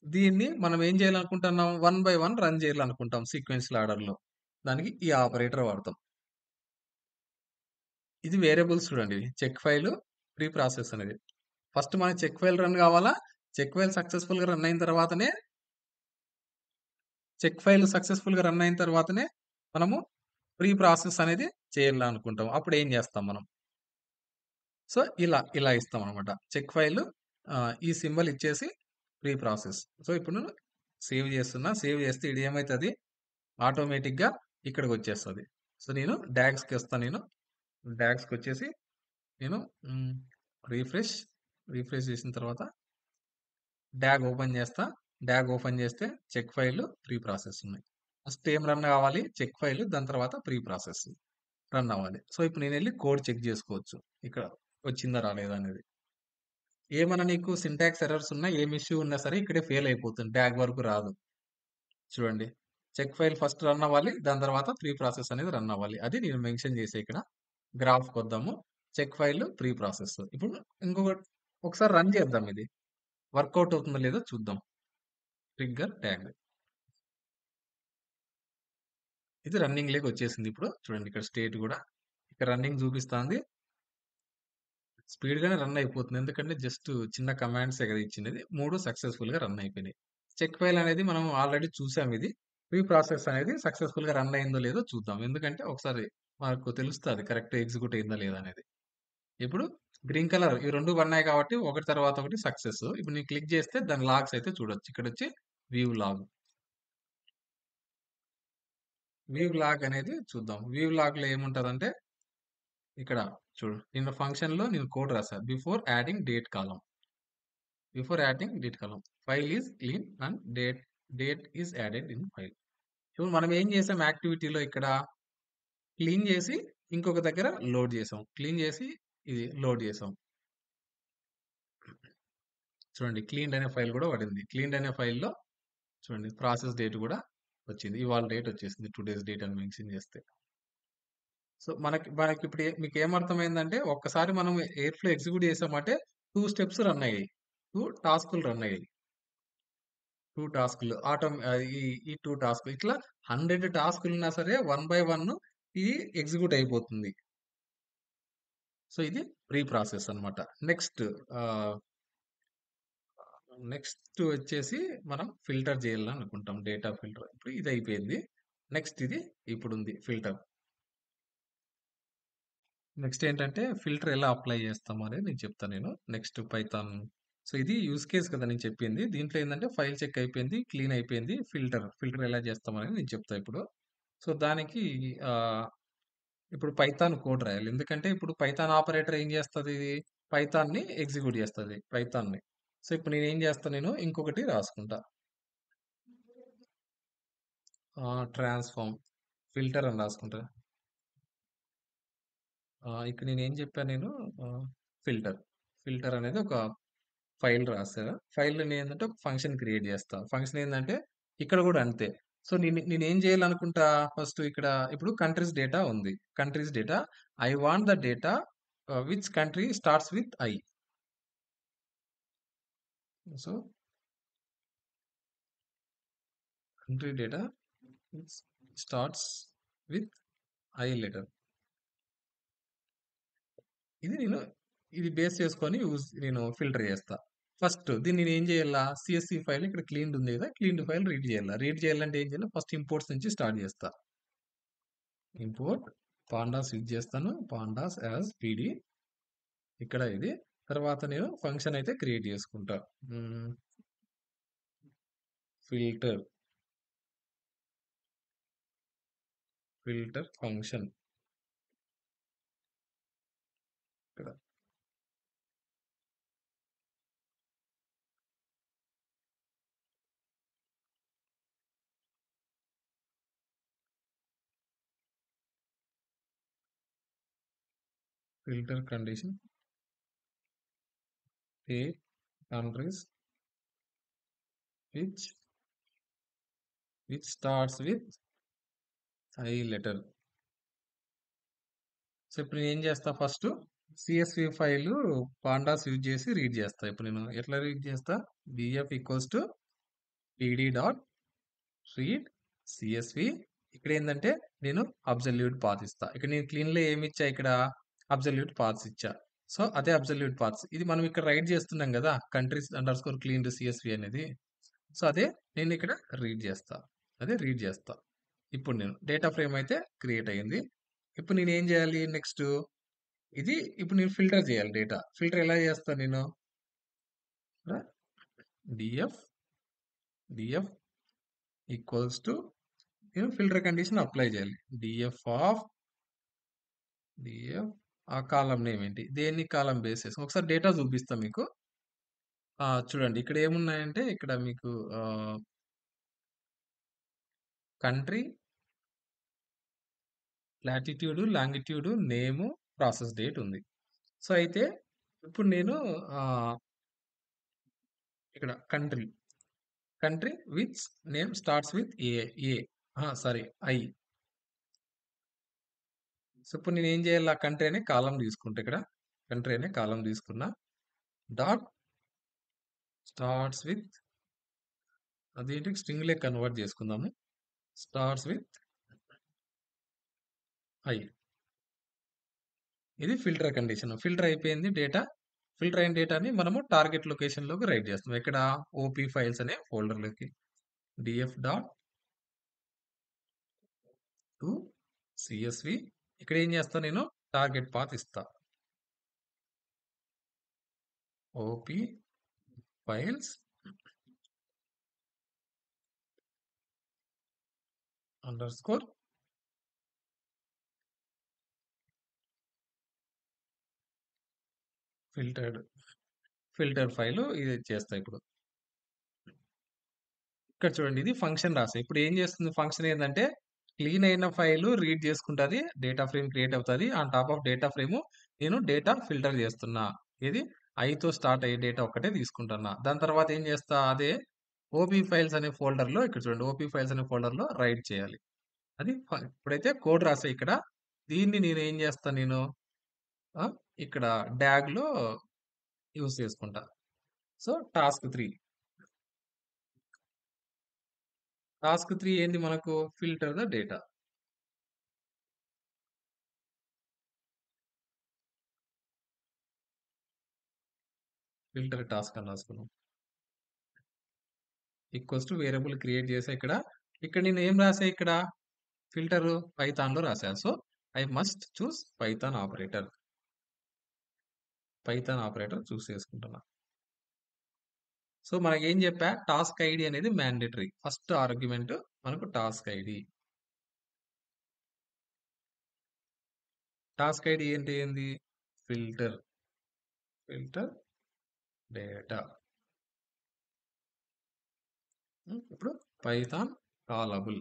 దీన్ని మనం ఏం చేయాలనుకుంటున్నాం? 1 బై 1 రన్ చేయాలనుకుంటాం సీక్వెన్షియల్ ఆర్డర్‌లో. దానికి ఈ ఆపరేటర్ వాడతాం. ఇది వేరియబుల్స్ చూడండి. చెక్ ఫైల్, ప్రీ ప్రాసెస్ అనేది. ఫస్ట్ మనకి చెక్ ఫైల్ రన్ కావాలా? చెక్ ఫైల్ సక్సెస్‌ఫుల్‌గా రన్ అయిన తర్వాతనే మనము ప్రీ ప్రాసెస్ అనేది చేయాలనుకుంటాం. అప్పుడు ఏం చేస్తాం మనం? సో, ఇలా ఇస్తామనమాట. చెక్ ఫైల్ ఈ సింబల్ ఇచ్చేసి ప్రీ ప్రాసెస్. సో, ఇప్పుడు నేను సేవ్ చేస్తున్నా. సేవ్ చేస్తే ఇది ఏమైతది? ఆటోమేటిక్‌గా ఇక్కడికొచ్చేస్తది. సో, నేను డాగ్స్‌కొస్తా నేను. డాగ్స్‌కొచ్చేసి నేను హ్మ్, రిఫ్రెష్, రిఫ్రెష్ చేసిన తర్వాత డాగ్ ఓపెన్ చేస్తా. డాగ్ ఓపెన్ చేస్తే చెక్ ఫైల్, ప్రీ ప్రాసెస్ ఉన్నాయి. ఫస్ట్ ఏం రన్ కావాలి? చెక్ ఫైల్ దాని తర్వాత ప్రీ ప్రాసెస్ రన్ అవ్వాలి. సో, ఇప్పుడు నేనెళ్ళి కోడ్ చెక్ చేసుకోవచ్చు. ఇక్కడ వచ్చిందా రాలేదా అనేది. ఏమన్నా నీకు సింటాక్స్ ఎర్రర్స్ ఉన్నా, ఏం ఇష్యూ ఉన్నా సరే ఇక్కడే ఫెయిల్ అయిపోతుంది. డాగ్ వరకు రాదు. చూడండి. చెక్ ఫైల్ ఫస్ట్ రన్ అవ్వాలి. దాని తర్వాత ప్రీ ప్రాసెస్ అనేది రన్ అవ్వాలి. అది నేను మెన్షన్ చేసే ఇక్కడ. గ్రాఫ్‌కొద్దాము. Check file, pre process. ఇప్పుడు ఒకసారి రన్ చేద్దాం ఇది. వర్కౌట్ అవుతుందో లేదో చూద్దాం. Trigger DAG. ఇది రన్నింగ్‌లోకి వచ్చేసింది ఇప్పుడు. చూడండి ఇక్కడ స్టేట్ గూడా. ఇక్కడ రన్నింగ్ చూపిస్తాంది. స్పీడ్‌గానే రన్ అయిపోతుంది. ఎందుకంటే జస్ట్ చిన్న కమాండ్సే కదా ఇచ్చినది. 3 సక్సెస్‌ఫుల్‌గా రన్ అయిపోయినాయి. చెక్ ఫైల్ అనేది మనం ఆల్రెడీ చూసాం ఇది. ప్రీ ప్రాసెస్ అనేది సక్సెస్‌ఫుల్‌గా రన్ అయిందో లేదో చూద్దాం. ఎందుకంటే ఒకసారి మనకు తెలుస్తది కరెక్ట్ ఎగ్జిక్యూట్ అయిందా లేదా అనేది. ఇప్పుడు గ్రీన్ కలర్ ఈ 2 పడినాయి కాబట్టి ఒకటి తర్వాత ఒకటి సక్సెస్. ఇప్పుడు నేను క్లిక్ చేస్తే దాని లాగ్స్ అయితే చూడొచ్చు. ఇక్కడొచ్చి వ్యూ లాగ్. వ్యూ లాగ్ అనేది చూద్దాం. వ్యూ లాగ్‌లో ఏముంటదంటే ఇక్కడ చూడు. నిన్న ఫంక్షన్‌లో నేను కోడ్ రాసా. Before adding date column. File is clean and date is added in file. ఇప్పుడు మనం ఏం చేసాం యాక్టివిటీలో ఇక్కడ క్లీన్ చేసి ఇంకొక దగ్గర లోడ్ చేసాం. క్లీన్ చేసి ఇది లోడ్ చేసాం. చూడండి క్లీన్డ్ అనే ఫైల్ కూడా పడింది. క్లీన్డ్ అనే ఫైల్‌లో చూడండి ప్రాసెస్ డేట్ కూడా వచ్చింది. ఇవాళ డేట్ వచ్చేసింది. టుడేస్ డేట్ అని మెన్షన్ చేస్తే. సో, మనకిప్పుడు మీకు ఏమర్థమైందంటే ఒక్కసారి మనం ఎయిర్‌ఫ్లో ఎగ్జిక్యూట్ చేసామంటే 2 స్టెప్స్ రన్ అయ్యాయి. 2 టాస్కులు రన్ అయ్యాయి. 2 టాస్కులు ఈ 2 టాస్కులు ఇట్లా 100 టాస్కులున్నా సరే 1 బై 1 ఇది ఎగ్జిక్యూట్ అయిపోతుంది. సో, ఇది ప్రీ ప్రాసెస్ అన్నమాట. నెక్స్ట్ ఆహ్, నెక్స్ట్ వచ్చేసి మనం ఫిల్టర్ చేయాలనుకుంటాం. Data filter. ఇప్పుడు ఇది అయిపోయింది. నెక్స్ట్ ఇది ఇప్పుడుంది ఫిల్టర్. నెక్స్ట్ ఏంటంటే ఫిల్టర్ ఎలా అప్లై చేస్తాం అనేది నేను చెప్తాను నేను. Next Python. సో, ఇది యూజ్ కేస్ కదా నేను చెప్పింది. దీంట్లో ఏందంటే ఫైల్ చెక్ అయిపోయింది. క్లీన్ అయిపోయింది. ఫిల్టర్ ఎలా చేస్తాం అనేది నేను చెప్తా ఇప్పుడు. సో, దానికి ఆహ్, ఇప్పుడు పైథాన్ కోడ్ రాయాలి. ఎందుకంటే ఇప్పుడు పైథాన్ ఆపరేటర్ ఏం చేస్తది? పైథాన్‌ని ఎగ్జిక్యూట్ చేస్తది. పైథాన్‌ని. సో, ఇప్పుడు నేనేం చేస్తా నేను ఇంకొకటి రాసుకుంటా. ట్రాన్స్‌ఫార్మ్ ఫిల్టర్ అని రాసుకుంటా. ఇక్కడ నేనేం చెప్పాను నేను ఆహ్, ఫిల్టర్. ఫిల్టర్ అనేది ఒక ఫైల్ రాసా. ఫైల్‌లో నేనేందంటే ఒక ఫంక్షన్ క్రియేట్ చేస్తా. ఫంక్షన్ ఏందంటే ఇక్కడ కూడా అంతే. సో, నేనేం చేయాలనుకుంటా ఫస్ట్ ఇక్కడ ఇప్పుడు కంట్రీస్ డేటా ఉంది. Countries data I want the data which country starts with I. So, country data which starts with I letter. ఇది బేస్ చేసుకొని నేను ఫిల్టర్ చేస్తా. ఫస్ట్ దీన్ని నేను ఏం చేయాలా? సీఎస్‌వి ఫైల్ ఇక్కడ క్లీన్డ్ ఉంది కదా! క్లీన్డ్ ఫైల్ రీడ్ చేయాలా? రీడ్ చేయాలంటే ఏం చేయాలి? ఫస్ట్ ఇంపోర్ట్స్ నుంచి స్టార్ట్ చేస్తా. ఇంపోర్ట్ పాండాస్ యూజ్ చేస్తాను. పాండాస్ యాజ్ పీడీ ఇక్కడ ఇది. తర్వాత నేను ఫంక్షన్ అయితే క్రియేట్ చేసుకుంటా. హ్మ్. ఫిల్టర్, ఫిల్టర్ ఫంక్షన్ ఇక్కడ ఫిల్టర్ కండిషన్ ఏ countries which starts with I letter. So ఇప్పుడు నేను ఏం చేస్తా first CSV file pandas use చేసి రీడ్ చేస్తా. ఇప్పుడు నేను ఎట్లా రీడ్ చేస్తా? DF equals to PD dot read CSV. ఇక్కడ ఏంటంటే నేను అబ్సల్యూట్ పాత్ ఇస్తా. ఇక్కడ నేను క్లీన్ లో ఏమి ఇచ్చా? ఇక్కడ అబ్సల్యూట్ పాత్స్ ఇచ్చా. సో అదే అబ్సల్యూట్ పాత్స్. ఇది మనం ఇక్కడ రైట్ చేస్తున్నాం కదా, countries under score clean CSV అనేది. సో అదే నేను ఇక్కడ రీడ్ చేస్తా. అదే రీడ్ చేస్తా. ఇప్పుడు నేను డేటా ఫ్రేమ్ అయితే క్రియేట్ అయ్యింది. ఇప్పుడు నేను ఏం చేయాలి నెక్స్ట్? ఇప్పుడు నేను ఫిల్టర్ చేయాలి డేటా. ఫిల్టర్ ఎలా చేస్తా నేను? డిఎఫ్ డిఎఫ్ ఈక్వల్స్ టు నేను ఫిల్టర్ కండిషన్ అప్లై చేయాలి. డిఎఫ్ ఆఫ్ డిఎఫ్ ఆ కాలం నేమ్ ఏంటి? దేన్ని కాలం బేసెస్ ఒకసారి డేటా చూపిస్తా మీకు. చూడండి ఇక్కడ ఏమున్నాయంటే ఇక్కడ మీకు కంట్రీ, లాటిట్యూడ్, లాంగిట్యూడ్, నేము, ప్రాసెస్ డేట్ ఉంది. సో అయితే ఇప్పుడు నేను ఆ, ఇక్కడ country which name starts with a sorry I. So ఇప్పుడు నేను ఏం చేయాలి? ఆ కంట్రీ అనే కాలం తీసుకుంటా. ఇక్కడ కంట్రీ అనే కాలం తీసుకున్నా. డాట్ స్టార్ట్స్ విత్ అదేంటి స్ట్రింగ్ లే కన్వర్ట్ చేసుకుందాము. Starts with I. ఇది ఫిల్టర్ కండిషన్. ఫిల్టర్ అయిపోయింది డేటా. ఫిల్టర్ అయిన డేటాని మనము టార్గెట్ లొకేషన్ లోకి రైట్ చేస్తాం. ఇక్కడ ఓపీ ఫైల్స్ అనే ఫోల్డర్ లోకి డిఎఫ్ డాట్ టు సిఎస్వి. ఇక్కడ ఏం చేస్తా? నేను టార్గెట్ పాత్ ఇస్తా. OP files under score filter file ఇది చేస్తా. ఇప్పుడు ఇక్కడ చూడండి ఇది ఫంక్షన్ రాసా. ఇప్పుడు ఏం చేస్తుంది ఫంక్షన్? ఏంటంటే క్లీన్ అయిన ఫైల్ రీడ్ చేసుకుంటుంది, డేటా ఫ్రేమ్ క్రియేట్ అవుతుంది. On top of data frame నేను డేటా ఫిల్టర్ చేస్తున్నా. ఇది ఐతో స్టార్ట్ అయ్యే డేటా ఒక్కటే తీసుకుంటున్నా. దాని తర్వాత ఏం చేస్తా? అదే ఓపీ ఫైల్స్ అనే ఫోల్డర్ లో ఇక్కడ చూడండి ఓపీ ఫైల్స్ అనే ఫోల్డర్ లో రైట్ చేయాలి. ఇప్పుడైతే కోడ్ రాసా ఇక్కడ. దీన్ని నేను ఏం చేస్తా? నేను ఆ, ఇక్కడ డాగ్ లో యూస్ చేసుకుంటా. సో టాస్క్ 3 ఏంది మనకు? Filter the data. Filter task అని రాసుకున్నాం. ఈక్వల్స్ టు వేరియబుల్ క్రియేట్ చేసా ఇక్కడ. ఇక్కడ నేను ఏం రాసా? ఇక్కడ ఫిల్టర్ పైథాన్ లో రాసా. So I must choose Python operator choose చేసుకుంటున్నా. సో మనకి ఏం చెప్పా? టాస్క్ ఐడి అనేది మ్యాండేటరీ. ఫస్ట్ ఆర్గ్యుమెంట్ మనకు టాస్క్ ఐడి. టాస్క్ ఐడి ఏంటి? Filter data. ఇప్పుడు పైథాన్ కాలబుల్.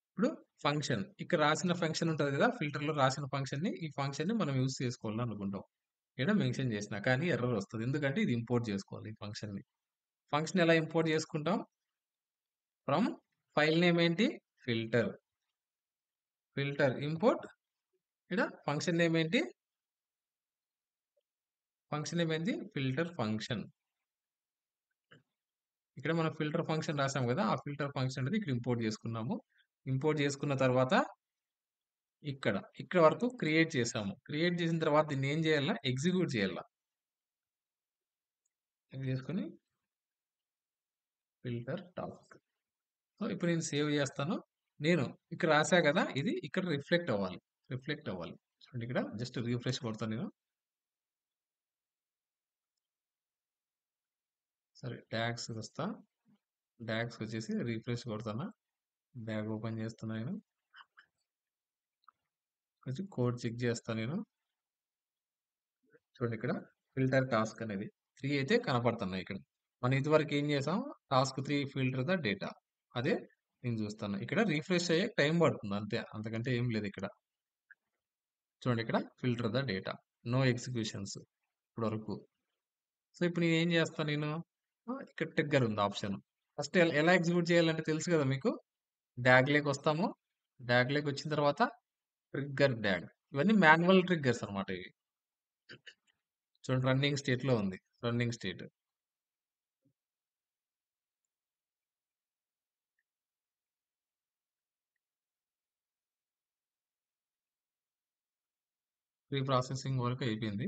ఇప్పుడు ఫంక్షన్ ఇక్కడ రాసిన ఫంక్షన్ ఉంటుంది కదా, ఫిల్టర్ లో రాసిన ఫంక్షన్ ని ఈ ఫంక్షన్ ని మనం యూజ్ చేసుకోవాలని అనుకుంటాం. ఇక్కడ మెన్షన్ చేసిన కానీ ఎర్రర్ వస్తుంది. ఎందుకంటే ఇది ఇంపోర్ట్ చేసుకోవాలి ఈ ఫంక్షన్ ని. ఫంక్షన్ ఎలా ఇంపోర్ట్ చేసుకుంటాం? ఫ్రమ్ ఫైల్ నేమ్ ఏంటి? Filter import. ఇక్కడ ఫంక్షన్ నేమ్ ఏంటి? Filter function. ఇక్కడ మనం ఫిల్టర్ ఫంక్షన్ రాసాం కదా, ఆ ఫిల్టర్ ఫంక్షన్ అనేది ఇక్కడ ఇంపోర్ట్ చేసుకున్నాము. ఇంపోర్ట్ చేసుకున్న తర్వాత ఇక్కడ వరకు క్రియేట్ చేసాము. క్రియేట్ చేసిన తర్వాత దీన్నేం జేయాలా? ఎగ్జిక్యూట్ చేయాల. ఇది చేసుకొని ఫిల్టర్ టాస్క్. సో, ఇప్పుడు నేను సేవ్ చేస్తాను. నేను ఇక్కడ రాసా గదా! ఇది ఇక్కడ రిఫ్లెక్ట్ అవ్వాలి. రిఫ్లెక్ట్ అవ్వాలి. చూడండి ఇక్కడ జస్ట్ రిఫ్రెష్ కొడతాను నేను. సరే ట్యాగ్స్‌కొస్తా. ట్యాగ్స్‌కొచ్చేసి రిఫ్రెష్ కొడతాను. బ్యాగ్ ఓపెన్ చేస్తున్నా నేను. కొంచెం కోడ్ చెక్ చేస్తా నేను. చూడండి ఇక్కడ ఫిల్టర్ టాస్క్ అనేది 3 అయితే కనపడుతున్నాయి ఇక్కడ. మనం ఇదివరకు ఏం చేసాం? Task 3 filter the data. అదే నేను చూస్తాను. ఇక్కడ రిఫ్రెష్ అయ్యే టైం పడుతుంది అంతే. అంతకంటే ఏం లేదు ఇక్కడ. చూడండి ఇక్కడ filter the data. No executions ఇప్పటి వరకు. సో, ఇప్పుడు నేనేం చేస్తా నేను? ఇక్కడ ట్రిగ్గర్ ఉంది ఆప్షన్. ఫస్ట్ ఎలా ఎగ్జిక్యూట్ చేయాలంటే తెలుసు కదా మీకు? డాగ్‌లోకొస్తాము. డాగ్‌లోకొచ్చిన తర్వాత ట్రిగ్గర్ డాగ్. ఇవన్నీ మాన్యువల్ ట్రిగ్గర్స్ అన్నమాట ఇవి. చూడండి రన్నింగ్ స్టేట్‌లో ఉంది. Running state. ప్రీ ప్రాసెసింగ్ వరకు అయిపోయింది.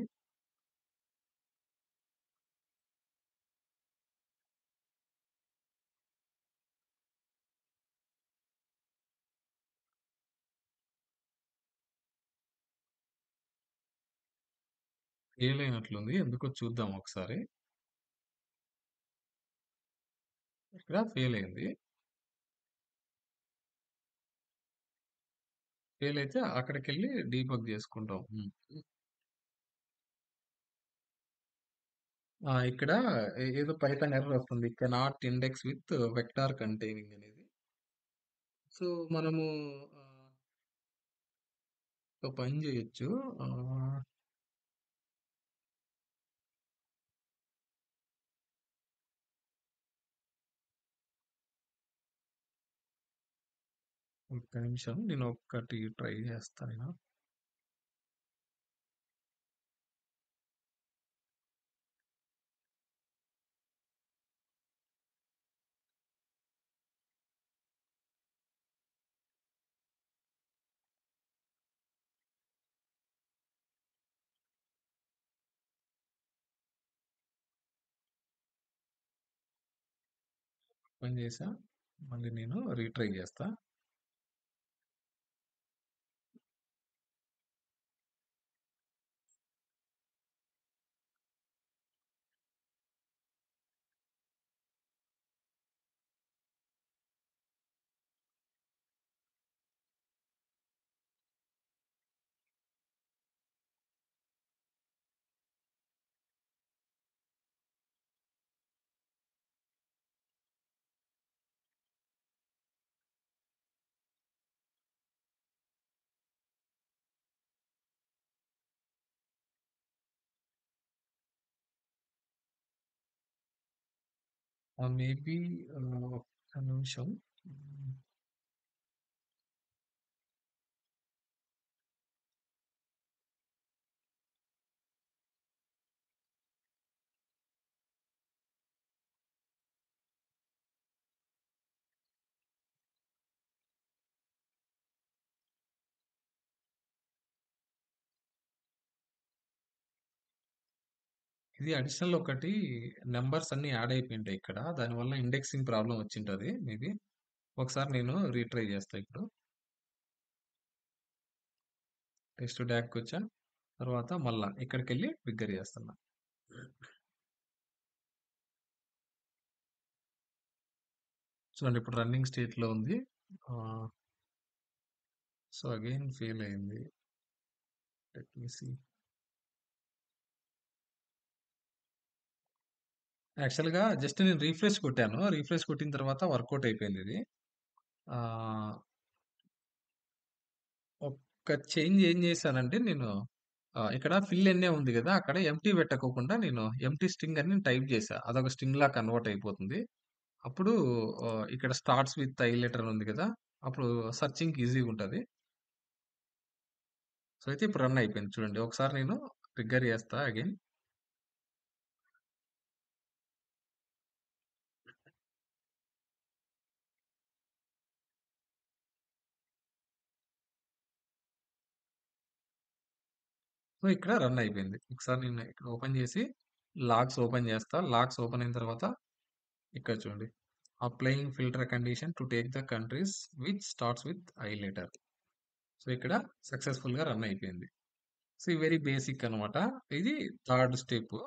ఫెయిల్ అయినట్లుంది. ఎందుకో చూద్దాం ఒకసారి. ఇక్కడ ఫెయిల్ అయింది. ఫెయిల్ అయితే అక్కడికెళ్ళి డీబగ్ చేసుకుంటాం. హ్మ్. ఇక్కడ ఏదో పైథాన్ ఎర్రర్ వస్తుంది. Cannot index with vector containing అనేది. సో, మనము ఆహ్, ఒక పని చేయొచ్చు. ఆహ్, ఒక్క నిమిషం నేను ఒక్కటి ట్రై చేస్తా నేను. పని చేశా. మళ్ళీ నేను రీట్రై చేస్తా. మేబీ ఒక్క నిమిషం. హ్మ్. ఇది అడిషనల్ ఒకటి నంబర్స్ అన్నీ యాడ్ అయిపోయింటాయి ఇక్కడ. దానివల్ల ఇండెక్సింగ్ ప్రాబ్లమ్ వచ్చింటది మేబీ. ఒకసారి నేను రీట్రై చేస్తా ఇప్పుడు. టెస్ట్ డాక్‌కొచ్చా. తర్వాత మళ్ళా ఇక్కడికెళ్ళి ట్రిగ్గర్ చేస్తున్నా. చూడండి ఇప్పుడు రన్నింగ్ స్టేట్‌లో ఉంది. ఆహ్, సో, అగైన్ ఫెయిల్ అయింది. Let me see. యాక్చువల్‌గా జస్ట్ నేను రిఫ్రెష్ కొట్టాను. రిఫ్రెష్ కొట్టిన తర్వాత వర్కౌట్ అయిపోయిందిది. ఆహ్, ఒక్క చేంజ్ ఏం చేశానంటే నేను ఇక్కడ ఫిల్ ఎన్నే ఉంది గదా! అక్కడ ఎంప్టీ పెట్టకోకుండా నేను ఎంప్టీ స్ట్రింగ్ అని టైప్ చేశా. అదొక స్ట్రింగ్‌లా కన్వర్ట్ అయిపోతుంది. అప్పుడు ఇక్కడ స్టార్ట్స్ విత్ ఐ లెటర్ అని ఉంది గదా! అప్పుడు సెర్చింగ్‌కి ఈజీగా ఉంటది. సో, అయితే ఇప్పుడు రన్ అయిపోయింది చూడండి. ఒకసారి నేను ట్రిగ్గర్ చేస్తా అగైన్. ఇక్కడ రన్ అయిపోయింది. ఒకసారి నేను ఇక్కడ ఓపెన్ చేసి లాగ్స్ ఓపెన్ చేస్తా. లాగ్స్ ఓపెన్ అయిన తర్వాత ఇక్కడ చూడండి. Applying filter condition to take the countries which starts with I letter. So ఇక్కడ సక్సెస్ఫుల్ గా రన్ అయిపోయింది. సో ఇది వెరీ బేసిక్ అన్నమాట. ఇది థర్డ్ స్టెప్.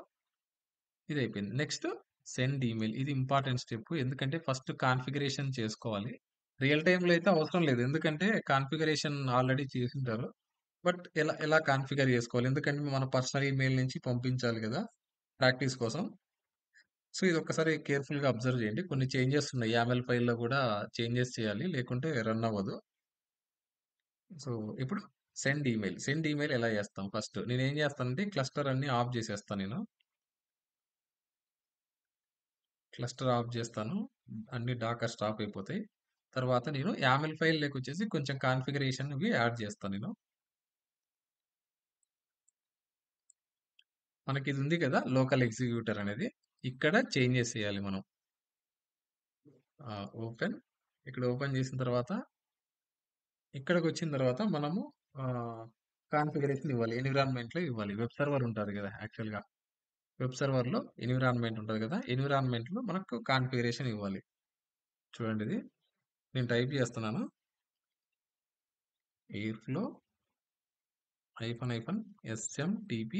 ఇది అయిపోయింది. Next send email. ఇది ఇంపార్టెంట్ స్టెప్. ఎందుకంటే ఫస్ట్ కాన్ఫిగరేషన్ చేసుకోవాలి. రియల్ టైమ్‌లో అయితే అవసరం లేదు. ఎందుకంటే కాన్ఫిగరేషన్ ఆల్రెడీ చేసుంటారు. బట్ ఎలా ఎలా కాన్ఫిగర్ చేసుకోవాలి? ఎందుకంటే మన పర్సనల్ ఈమెయిల్ నుంచి పంపించాలి కదా! ప్రాక్టీస్ కోసం. సో ఇది ఒక్కసారి కేర్‌ఫుల్‌గా అబ్జర్వ్ చేయండి. కొన్ని చేంజెస్ ఉన్నాయి. యామెల్ ఫైల్‌లో కూడా చేంజెస్ చేయాలి. లేకుంటే రన్ అవ్వదు. సో ఇప్పుడు సెండ్ ఈమెయిల్. సెండ్ ఈమెయిల్ ఎలా చేస్తాం ఫస్ట్? నేనేం చేస్తానంటే క్లస్టర్ అన్ని ఆఫ్ చేసేస్తాను నేను. క్లస్టర్ ఆఫ్ చేస్తాను. అన్ని డాకర్ స్టాప్ అయిపోతాయి. తర్వాత నేను యామెల్ ఫైల్‌లోకొచ్చేసి కొంచెం కాన్ఫిగరేషన్‌వి యాడ్ చేస్తాను నేను. మనకిది ఉంది కదా! లోకల్ ఎగ్జిక్యూటర్ అనేది. ఇక్కడ చేంజెస్ చేయాలి మనం. ఓపెన్. ఇక్కడ ఓపెన్ చేసిన తర్వాత ఇక్కడికొచ్చిన తర్వాత మనము కాన్ఫిగరేషన్ ఇవ్వాలి. ఎన్విరాన్మెంట్‌లో ఇవ్వాలి. వెబ్ సర్వర్ ఉంటది కదా! యాక్చువల్‌గా. వెబ్ సర్వర్‌లో ఎన్విరాన్మెంట్ ఉంటది కదా! ఎన్విరాన్మెంట్‌లో మనకు కాన్ఫిగరేషన్ ఇవ్వాలి. చూడండి ఇది. నేను టైప్ చేస్తున్నాను. Airflow -smtp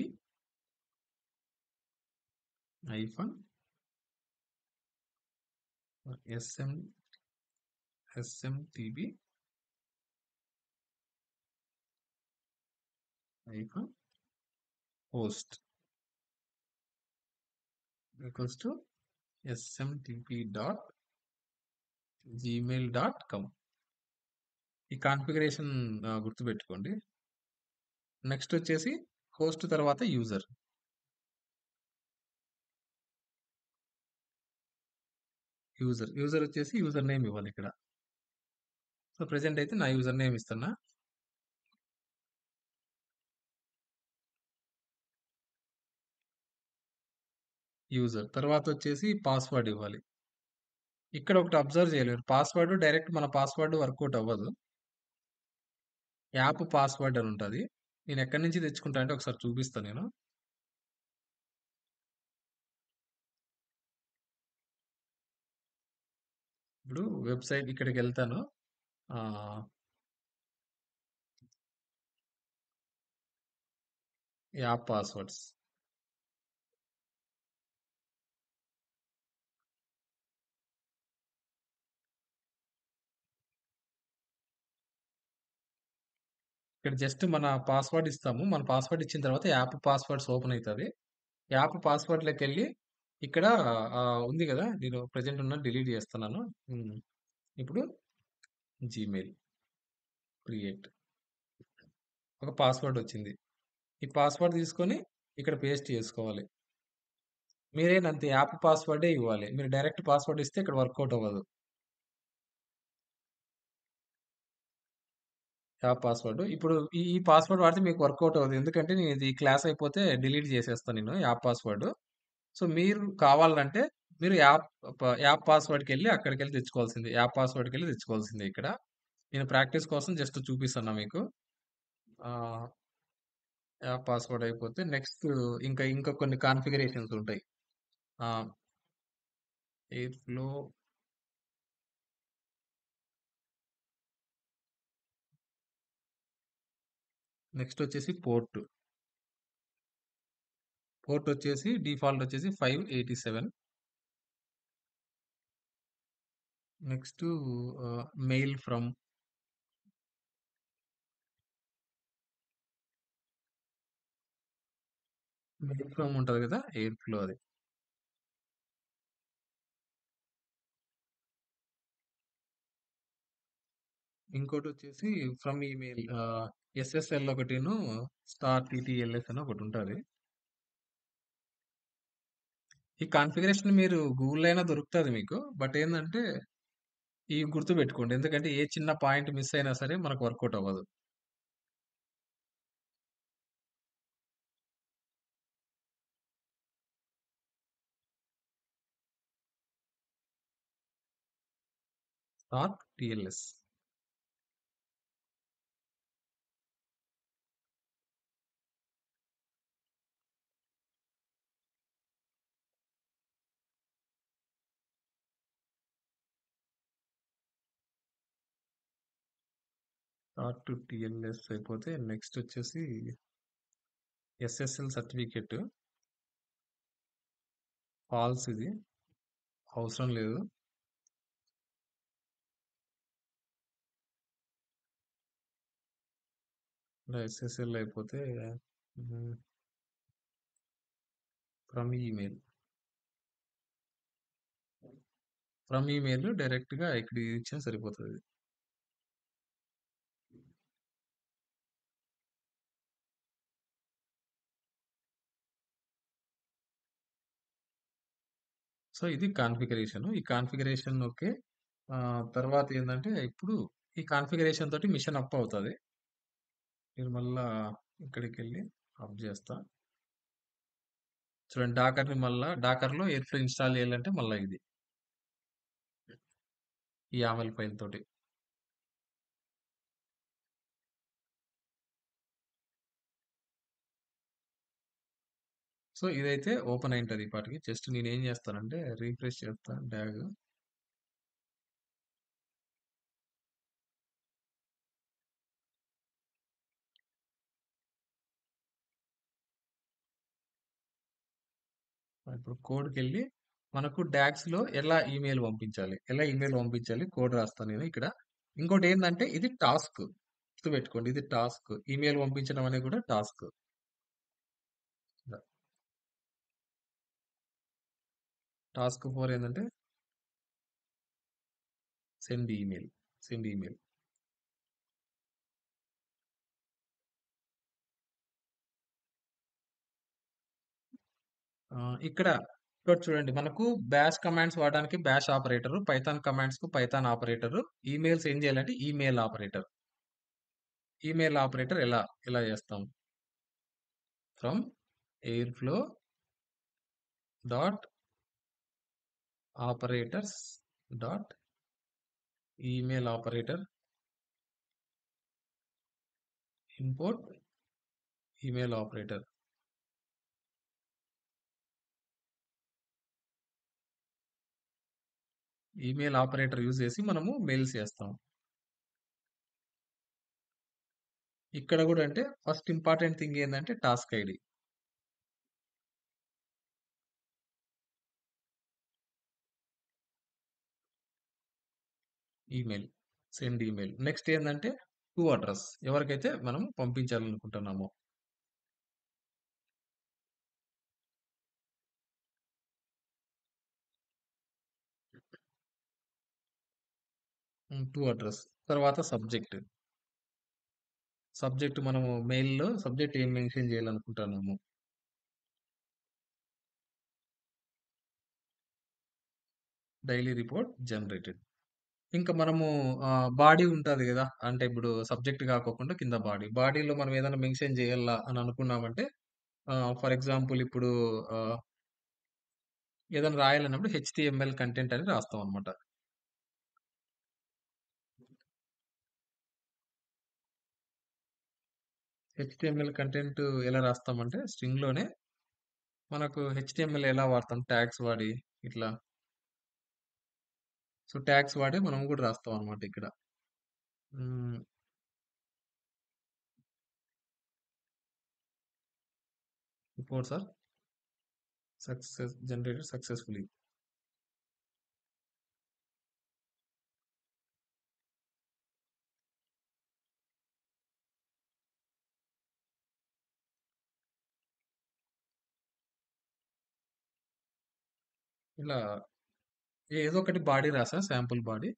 -sm smtp -host equals to smtp.gmail.com. ఈ కాన్ఫిగరేషన్ గుర్తుపెట్టుకోండి. నెక్స్ట్ వచ్చేసి హోస్ట్ తర్వాత యూజర్. యూజర్ వచ్చేసి యూజర్ నేమ్ ఇవ్వాలి ఇక్కడ. సో ప్రెజెంట్ అయితే నా యూజర్ నేమ్ ఇస్తున్నా. యూజర్ తర్వాత వచ్చేసి పాస్వర్డ్ ఇవ్వాలి. ఇక్కడ ఒకటి అబ్జర్వ్ చేయలేరు. పాస్వర్డ్ డైరెక్ట్ మన పాస్వర్డ్ వర్కౌట్ అవ్వదు. యాప్ పాస్వర్డ్ అని ఉంటది. నేను ఎక్కడి నుంచి తెచ్చుకుంటా అంటే ఒకసారి చూపిస్తాను నేను. ఇప్పుడు వెబ్‌సైట్ ఇక్కడికెళ్తాను. ఆహ్, యాప్ పాస్వర్డ్స్. ఇక్కడ జస్ట్ మన పాస్వర్డ్ ఇస్తాము. మన పాస్వర్డ్ ఇచ్చిన తర్వాత యాప్ పాస్వర్డ్స్ ఓపెన్ అయితది. యాప్ పాస్వర్డ్‌లోకెళ్ళి ఇక్కడ ఉంది గదా! నేను ప్రెజెంట్ ఉన్నది డిలీట్ చేస్తున్నాను. హ్మ్. ఇప్పుడు జీమెయిల్ క్రియేట్. ఒక పాస్వర్డ్ వచ్చింది. ఈ పాస్వర్డ్ తీసుకొని ఇక్కడ పేస్ట్ చేసుకోవాలి. మీరేనంతే యాప్ పాస్వర్డే ఇవ్వాలి. మీరు డైరెక్ట్ పాస్వర్డ్ ఇస్తే ఇక్కడ వర్కౌట్ అవ్వదు. App password. ఇప్పుడు ఈ పాస్వర్డ్ వాడితే మీకు వర్కౌట్ అవ్వదు. ఎందుకంటే నేను ఇది క్లాస్ అయిపోతే డిలీట్ చేసేస్తాను నేను యాప్ పాస్వర్డ్. సో మీరు కావాలంటే మీరు యాప్ పాస్వర్డ్‌కెళ్ళి అక్కడికెళ్ళి తెచ్చుకోవాల్సిందే. యాప్ పాస్వర్డ్‌కెళ్ళి తెచ్చుకోవాల్సిందే ఇక్కడ. నేను ప్రాక్టీస్ కోసం జస్ట్ చూపిస్తున్నా మీకు. ఆహ్, యాప్ పాస్వర్డ్ అయిపోతే నెక్స్ట్ ఇంకా కొన్ని కాన్ఫిగరేషన్స్ ఉంటాయి. ఆహ్, ఎయిర్‌ఫ్లో నెక్స్ట్ వచ్చేసి పోర్ట్. పోర్ట్ వచ్చేసి డిఫాల్ట్ వచ్చేసి 587. నెక్స్ట్ మెయిల్ ఫ్రమ్ ఉంటది కదా! ఎయిర్‌ఫ్లో అది. ఇంకోటొచ్చేసి ఫ్రమ్ ఈమెయిల్ ఎస్ఎస్ఎల్ ఒకటిను స్టార్ టీటీఎల్ఎస్ అని ఒకటుంటది. ఈ కాన్ఫిగరేషన్ మీరు గూగుల్‌లో అయినా దొరుకుతది మీకు. బట్ ఏందంటే ఇవి గుర్తుపెట్టుకోండి. ఎందుకంటే ఏ చిన్న పాయింట్ మిస్ అయినా సరే మనకు వర్కౌట్ అవ్వదు. Star TLS. Start to TLS అయిపోతే నెక్స్ట్ వచ్చేసి ఎస్ఎస్ఎల్ సర్టిఫికెట్ ఫాల్స్ ఇది అవసరం లేదు. ఎస్ఎస్ఎల్ అయిపోతే ఫ్రమ్ ఈమెయిల్ డైరెక్ట్ గా ఇక్కడ ఇచ్చినా సరిపోతుంది. సో ఇది కాన్ఫిగరేషన్. ఈ కాన్ఫిగరేషన్ ఓకే. తర్వాత ఏంటంటే ఇప్పుడు ఈ కాన్ఫిగరేషన్ తోటి మిషన్ అప్ అవుతుంది. మీరు మళ్ళా ఇక్కడికి వెళ్ళి అప్ చేస్తా. చూడండి డాకర్ని మళ్ళా డాకర్లో ఎయిర్ఫ్లో ఇన్స్టాల్ చేయాలంటే మళ్ళీ ఇది ఈ యామల్ ఫైల్ తోటి. సో ఇదైతే ఓపెన్ అయింటది ఇప్పటికి. జస్ట్ నేను ఏం చేస్తానంటే రీఫ్రెష్ చేస్తా డ్యాగ్. ఇప్పుడు కోడ్కి వెళ్ళి మనకు డాగ్స్ లో ఎలా ఈమెయిల్ పంపించాలి కోడ్ రాస్తాను నేను ఇక్కడ. ఇంకోటి ఏంటంటే ఇది టాస్క్ గుర్తుపెట్టుకోండి, ఇది టాస్క్. ఈమెయిల్ పంపించడం అనేది కూడా టాస్క్. టాస్క్ 4 ఏంటంటే సెండ్ ఈమెయిల్. ఇక్కడ ఇక్కడ చూడండి మనకు బ్యాష్ కమాండ్స్ వాడడానికి బ్యాష్ ఆపరేటర్, పైథాన్ కమాండ్స్ కు పైథాన్ ఆపరేటర్, ఈమెయిల్స్ ఏం చేయాలంటే ఈమెయిల్ ఆపరేటర్ ఎలా చేస్తాం? From Airflow dot operators dot email operator import email operator. Email operator use చేసి మనము మెయిల్స్ చేస్తాం. ఇక్కడ కూడా అంటే ఫస్ట్ ఇంపార్టెంట్ థింగ్ ఏంటంటే task ID. Email send email. Next ఏంటంటే టు అడ్రస్, ఎవరికైతే మనం పంపించాలనుకుంటున్నామో. టు అడ్రస్ తర్వాత సబ్జెక్ట్ మనము మెయిల్లో సబ్జెక్ట్ ఏం మెన్షన్ చేయాలనుకుంటున్నాము. Daily report generated. ఇంకా మనము బాడీ ఉంటుంది కదా, అంటే ఇప్పుడు సబ్జెక్ట్ కాకోకుండా కింద బాడీలో మనం ఏదైనా మెన్షన్ చేయాలా అని అనుకున్నామంటే ఫర్ ఎగ్జాంపుల్ ఇప్పుడు ఏదైనా రాయాలన్నప్పుడు హెచ్టిఎంఎల్ కంటెంట్ అని రాస్తాం అనమాట. హెచ్టిఎంఎల్ కంటెంట్ ఎలా రాస్తామంటే స్ట్రింగ్ లోనే మనకు హెచ్టిఎంఎల్ ఎలా వాడతాం, ట్యాగ్స్ వాడి ఇట్లా. సో ట్యాగ్స్ వాడి మనం కూడా రాస్తాం అనమాట ఇక్కడ. Reports are generated successfully. ఇలా ఏదో ఒకటి బాడీ రాసా, శాంపుల్ బాడీ.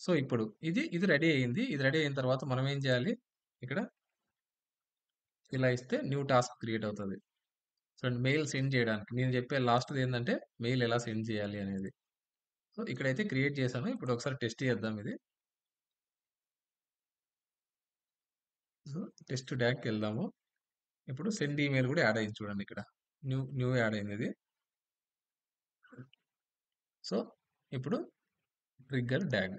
సో ఇప్పుడు ఇది రెడీ అయింది. ఇది రెడీ అయిన తర్వాత మనం ఏం చేయాలి, ఇక్కడ ఇలా ఇస్తే న్యూ టాస్క్ క్రియేట్ అవుతుంది. చూడండి మెయిల్ సెండ్ చేయడానికి నేను చెప్పే లాస్ట్ది ఏంటంటే మెయిల్ ఎలా సెండ్ చేయాలి అనేది. సో ఇక్కడైతే క్రియేట్ చేశాను. ఇప్పుడు ఒకసారి టెస్ట్ చేద్దాం ఇది. సో టెస్ట్ డాక్కి వెళ్దాము. ఇప్పుడు సెండ్ ఈమెయిల్ కూడా యాడ్ అయింది చూడండి ఇక్కడ. న్యూ యాడ్ అయింది ఇది. సో ఇప్పుడు ట్రిగ్గర్ డాగ్.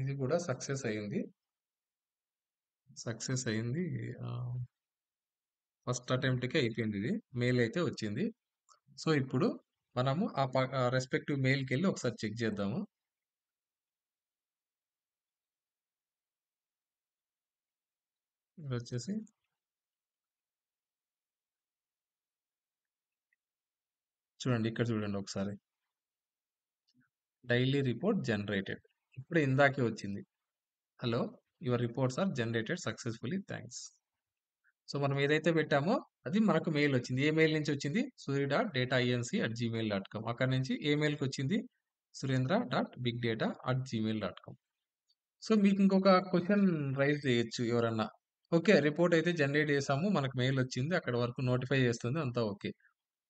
ఇది కూడా సక్సెస్ అయింది. సక్సెస్ అయింది. ఫస్ట్ అటెంప్ట్‌కే అయిపోయింది ఇది. మెయిల్ అయితే వచ్చింది. సో, ఇప్పుడు మనము రెస్పెక్టివ్ మెయిల్‌కెళ్ళి ఒకసారి చెక్ చేద్దాము. ఇదొచ్చేసి చూడండి. ఇక్కడ చూడండి ఒకసారి. Daily report generated. ఇప్పుడే ఇందాకే వచ్చింది. Hello! Your reports are generated successfully thanks. So, మనం ఏదైతే పెట్టామో అది మనకు మెయిల్ వచ్చింది. ఏ మెయిల్ నుంచి వచ్చింది? suri.datainc@gmail.com. అక్కడి నుంచి ఏ మెయిల్‌కొచ్చింది? surendra.bigdata@gmail.com. సో, మీకు ఇంకొక క్వెషన్ రైజ్ చేయొచ్చు ఎవరన్నా. ఓకే. రిపోర్ట్ అయితే జనరేట్ చేసాము. మనకు మెయిల్ వచ్చింది. అక్కడి వరకు నోటిఫై చేస్తుంది. అంతా ఓకే.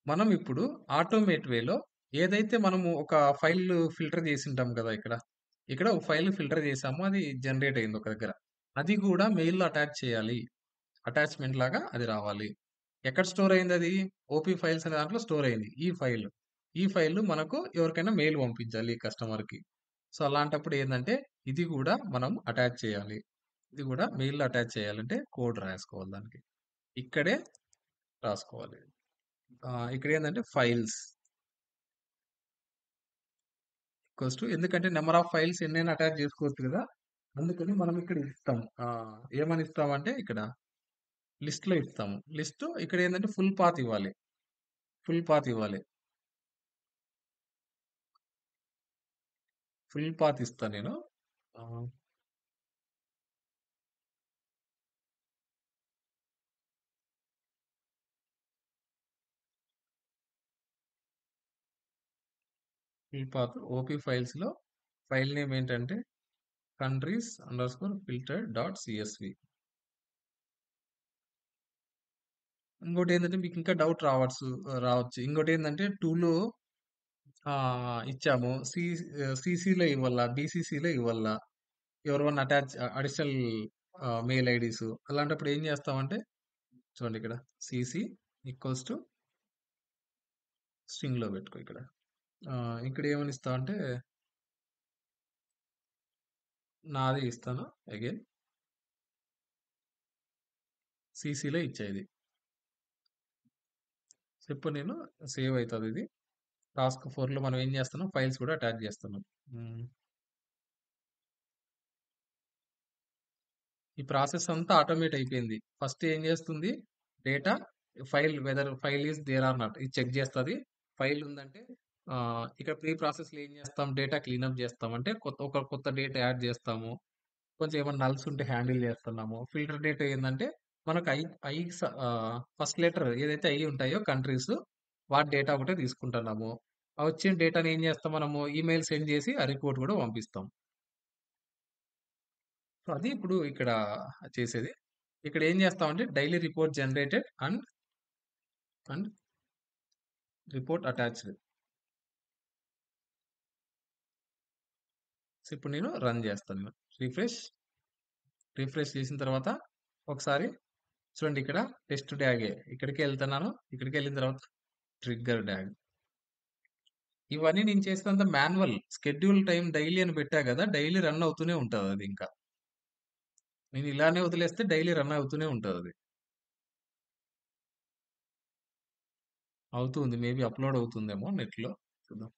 మనం ఇప్పుడు ఆటోమేట్ వేలో ఏదైతే మనము ఒక ఫైల్ ఫిల్టర్ చేసుంటాం కదా! ఇక్కడ. ఇక్కడ ఒక ఫైల్ ఫిల్టర్ చేసాము. అది జనరేట్ అయింది ఒక దగ్గర. అది కూడా మెయిల్‌లో అటాచ్ చేయాలి. అటాచ్‌మెంట్ లాగా అది రావాలి. ఎక్కడ స్టోర్ అయిందది? ఓపీ ఫైల్స్ అనే దాంట్లో స్టోర్ అయింది. ఈ ఫైల్. ఈ ఫైల్ మనకు ఎవరికైనా మెయిల్ పంపించాలి కస్టమర్‌కి. సో, అలాంటప్పుడు ఏందంటే ఇది గూడా మనం అటాచ్ చేయాలి. ఇది గూడా మెయిల్‌లో అటాచ్ చేయాలంటే కోడ్ రాసుకోవాలి దానికి. ఇక్కడే రాసుకోవాలి. ఇక్కడేందంటే ఫైల్స్ ఈక్వల్స్ టు ఎందుకంటే నంబర్ ఆఫ్ ఫైల్స్ ఎన్నైనా అటాచ్ చేసుకోవచ్చు గదా! అందుకని మనం ఇక్కడ ఇస్తాం. ఏమని ఇస్తామంటే ఇక్కడ లిస్ట్‌లో ఇస్తాము. లిస్ట్ ఇక్కడేందంటే ఫుల్ పాత్ ఇవ్వాలి. ఫుల్ పాత్ ఇవ్వాలి. ఫుల్ పాత్ ఇస్తా నేను. ఆహ్, ఫుల్ పాత్ ఓపీ ఫైల్స్‌లో ఫైల్ నేమ్ ఏంటంటే countries_filtered.csv. ఇంకోటేందంటే మీకింకా డౌట్ రావచ్చు. ఇంకోటేందంటే 2లో ఇచ్చాము. సీసీలో ఇవ్వాలా? బీసీసీలో ఇవ్వాలా? ఎవరివన్నా అడిషనల్ మెయిల్ ఐడీస్ అలాంటప్పుడు ఏం చేస్తామంటే చూడండి ఇక్కడ సీసీ ఈక్వల్స్ టు స్ట్రింగ్‌లో పెట్టుకో ఇక్కడ. ఇక్కడ ఏమని ఇస్తామంటే నాదే ఇస్తాను అగైన్ సీసీలో ఇచ్చా ఇది. ఇప్పుడు నేను సేవ్ అయితదిది. టాస్క్ 4లో మనం ఏం చేస్తున్నాం? ఫైల్స్ కూడా అటాచ్ చేస్తున్నాం. హ్మ్. ఈ ప్రాసెస్ అంతా ఆటోమేట్ అయిపోయింది. ఫస్ట్ ఏం చేస్తుంది? Data whether file is there or not ఇది చెక్ చేస్తది. ఫైల్ ఉందంటే ఇక్కడ ప్రీ ప్రాసెస్‌లో ఏం చేస్తాం? డేటా క్లీనప్ చేస్తాం. అంటే కొత్త డేటా యాడ్ చేస్తాము. కొంచెం ఏమైనా నల్స్ ఉంటే హ్యాండిల్ చేస్తున్నాము. ఫిల్టర్ డేటా ఏందంటే మనకు ఫస్ట్ లెటర్ ఏదైతే ఐ ఉంటాయో కంట్రీస్ వాటి డేటా ఒకటే తీసుకుంటున్నాము. ఆ వచ్చిన డేటాని ఏం చేస్తాం మనము ఈమెయిల్ సెండ్ చేసి ఆ రిపోర్ట్ కూడా పంపిస్తాం. సో, అది ఇప్పుడు ఇక్కడ చేసేది. ఇక్కడ ఏం చేస్తామంటే daily report generated and report attached. So, ఇప్పుడు నేను రన్ చేస్తాను. రిఫ్రెష్, రిఫ్రెష్ చేసిన తర్వాత ఒకసారి చూడండి ఇక్కడ టెస్ట్ డ్యాగే ఇక్కడికే ఎళ్తున్నాను. ఇక్కడికెళ్ళిన తర్వాత ట్రిగ్గర్ డ్యాగ్. ఇవన్నీ నేను చేసినంత మాన్యువల్. షెడ్యూల్ టైమ్ డైలీ అని పెట్టా గదా! డైలీ రన్ అవుతూనే ఉంటదది ఇంకా. నేను ఇలానే వదిలేస్తే డైలీ రన్ అవుతూనే ఉంటదది. అవుతుంది. మేబీ అప్‌లోడ్ అవుతుందేమో నెట్‌లో. చూద్దాం.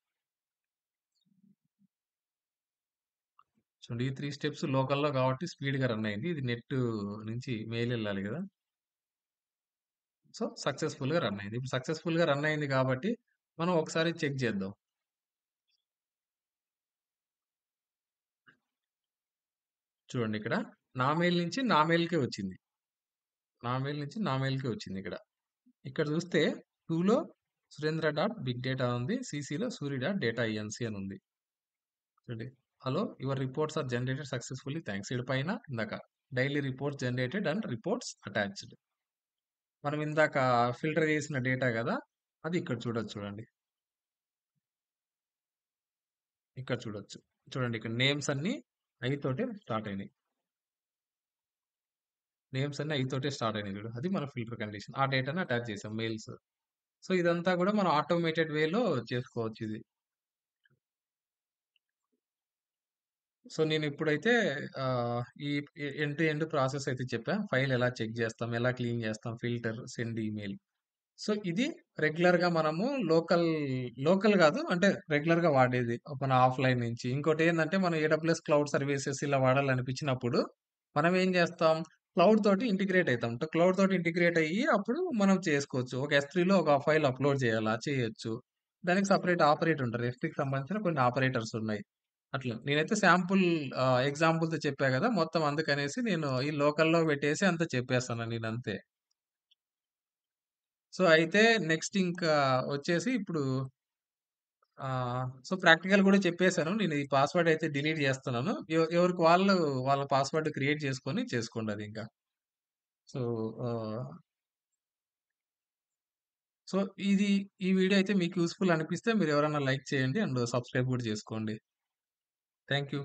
చూడండి ఈ 3 స్టెప్స్ లోకల్‌లో కాబట్టి స్పీడ్‌గా రన్ అయింది. ఇది నెట్ నుంచి మెయిల్ ఎళ్ళాలి గదా! సో, సక్సెస్‌ఫుల్‌గా రన్ అయింది. ఇప్పుడు సక్సెస్‌ఫుల్‌గా రన్ అయింది కాబట్టి మనం ఒకసారి చెక్ చేద్దాం. చూడండి ఇక్కడ నా మెయిల్ నుంచి నా మెయిల్‌కే వచ్చింది. నా మెయిల్ నుంచి నా మెయిల్‌కే వచ్చిందిక్కడ. ఇక్కడ చూస్తే 2లో సురేంద్ర.బిగ్‌డేటా ఉంది. సీసీలో సూరి.డేటాఇఎన్‌సీ అని ఉంది. చూడండి. Hello your reports are generated successfully thanks. ఈడ పైన ఇందాక daily reports generated and reports attached. మనం ఇందాక ఫిల్టర్ చేసిన డేటా గదా! అది ఇక్కడ చూడొచ్చు చూడండి. ఇక్కడ చూడొచ్చు. చూడండి ఇక్కడ నేమ్స్ అన్నీ ఐ తోటే స్టార్ట్ అయినాయి. నేమ్స్ అన్నీ ఐ తోటే స్టార్ట్ అయినాయి చూడు. అది మన ఫిల్టర్ కండిషన్. ఆ డేటాని అటాచ్ చేసాం మెయిల్స్. సో, ఇదంతా గూడా మనం ఆటోమేటెడ్ వేలో చేసుకోవచ్చు ఇది. సో, నేనిప్పుడైతే ఈ ఎండ్ టు ఎండ్ ప్రాసెస్ అయితే చెప్పా. ఫైల్ ఎలా చెక్ జేస్తాం, ఎలా క్లీన్ జేస్తాం, ఫిల్టర్, సెండ్ ఈమెయిల్. సో, ఇది రెగ్యులర్‌గా మనము లోకల్ గాదు. అంటే రెగ్యులర్‌గా వాడేది. మన ఆఫ్‌లైన్ నుంచి. ఇంకోటేందంటే మనం ఏడబ్ల్యూఎస్ క్లౌడ్ సర్వీసెస్ ఇలా వాడాలనిపించినప్పుడు మనం ఏం జేస్తాం? క్లౌడ్ తోటి ఇంటిగ్రేట్ అయితాం. క్లౌడ్ తోటి ఇంటిగ్రేట్ అయ్యి అప్పుడు మనం చేసుకోవచ్చు. ఒక ఎస్3లో ఒక ఫైల్ అప్‌లోడ్ చేయాలా? చేయొచ్చు. దానికి సెపరేట్ ఆపరేటర్ ఉంటారు. ఎస్3కి సంబంధించిన కొన్ని ఆపరేటర్స్ ఉన్నాయి. అట్లా. నేనైతే శాంపుల్ ఎగ్జాంపుల్‌తో చెప్పా గదా! మొత్తం అందుకనేసి నేను ఈ లోకల్‌లో పెట్టేసి అంతా చెప్పేస్తాను నేనంతే. సో, అయితే నెక్స్ట్ ఇంకా వచ్చేసి ఇప్పుడు సో, ప్రాక్టికల్ గూడా చెప్పేసాను. నేను ఈ పాస్వర్డ్ అయితే డిలీట్ జేస్తున్నాను. ఎవరికి వాళ్ళు వాళ్ళ పాస్వర్డ్ క్రియేట్ చేసుకొని చేసుకోండదింకా. సో, ఆహ్, సో, ఇది ఈ వీడియో అయితే మీకు యూజ్‌ఫుల్ అనిపిస్తే మీరెవరన్నా లైక్ చేయండి అండ్ సబ్స్క్రైబ్ గూడా జేసుకోండి. Thank you.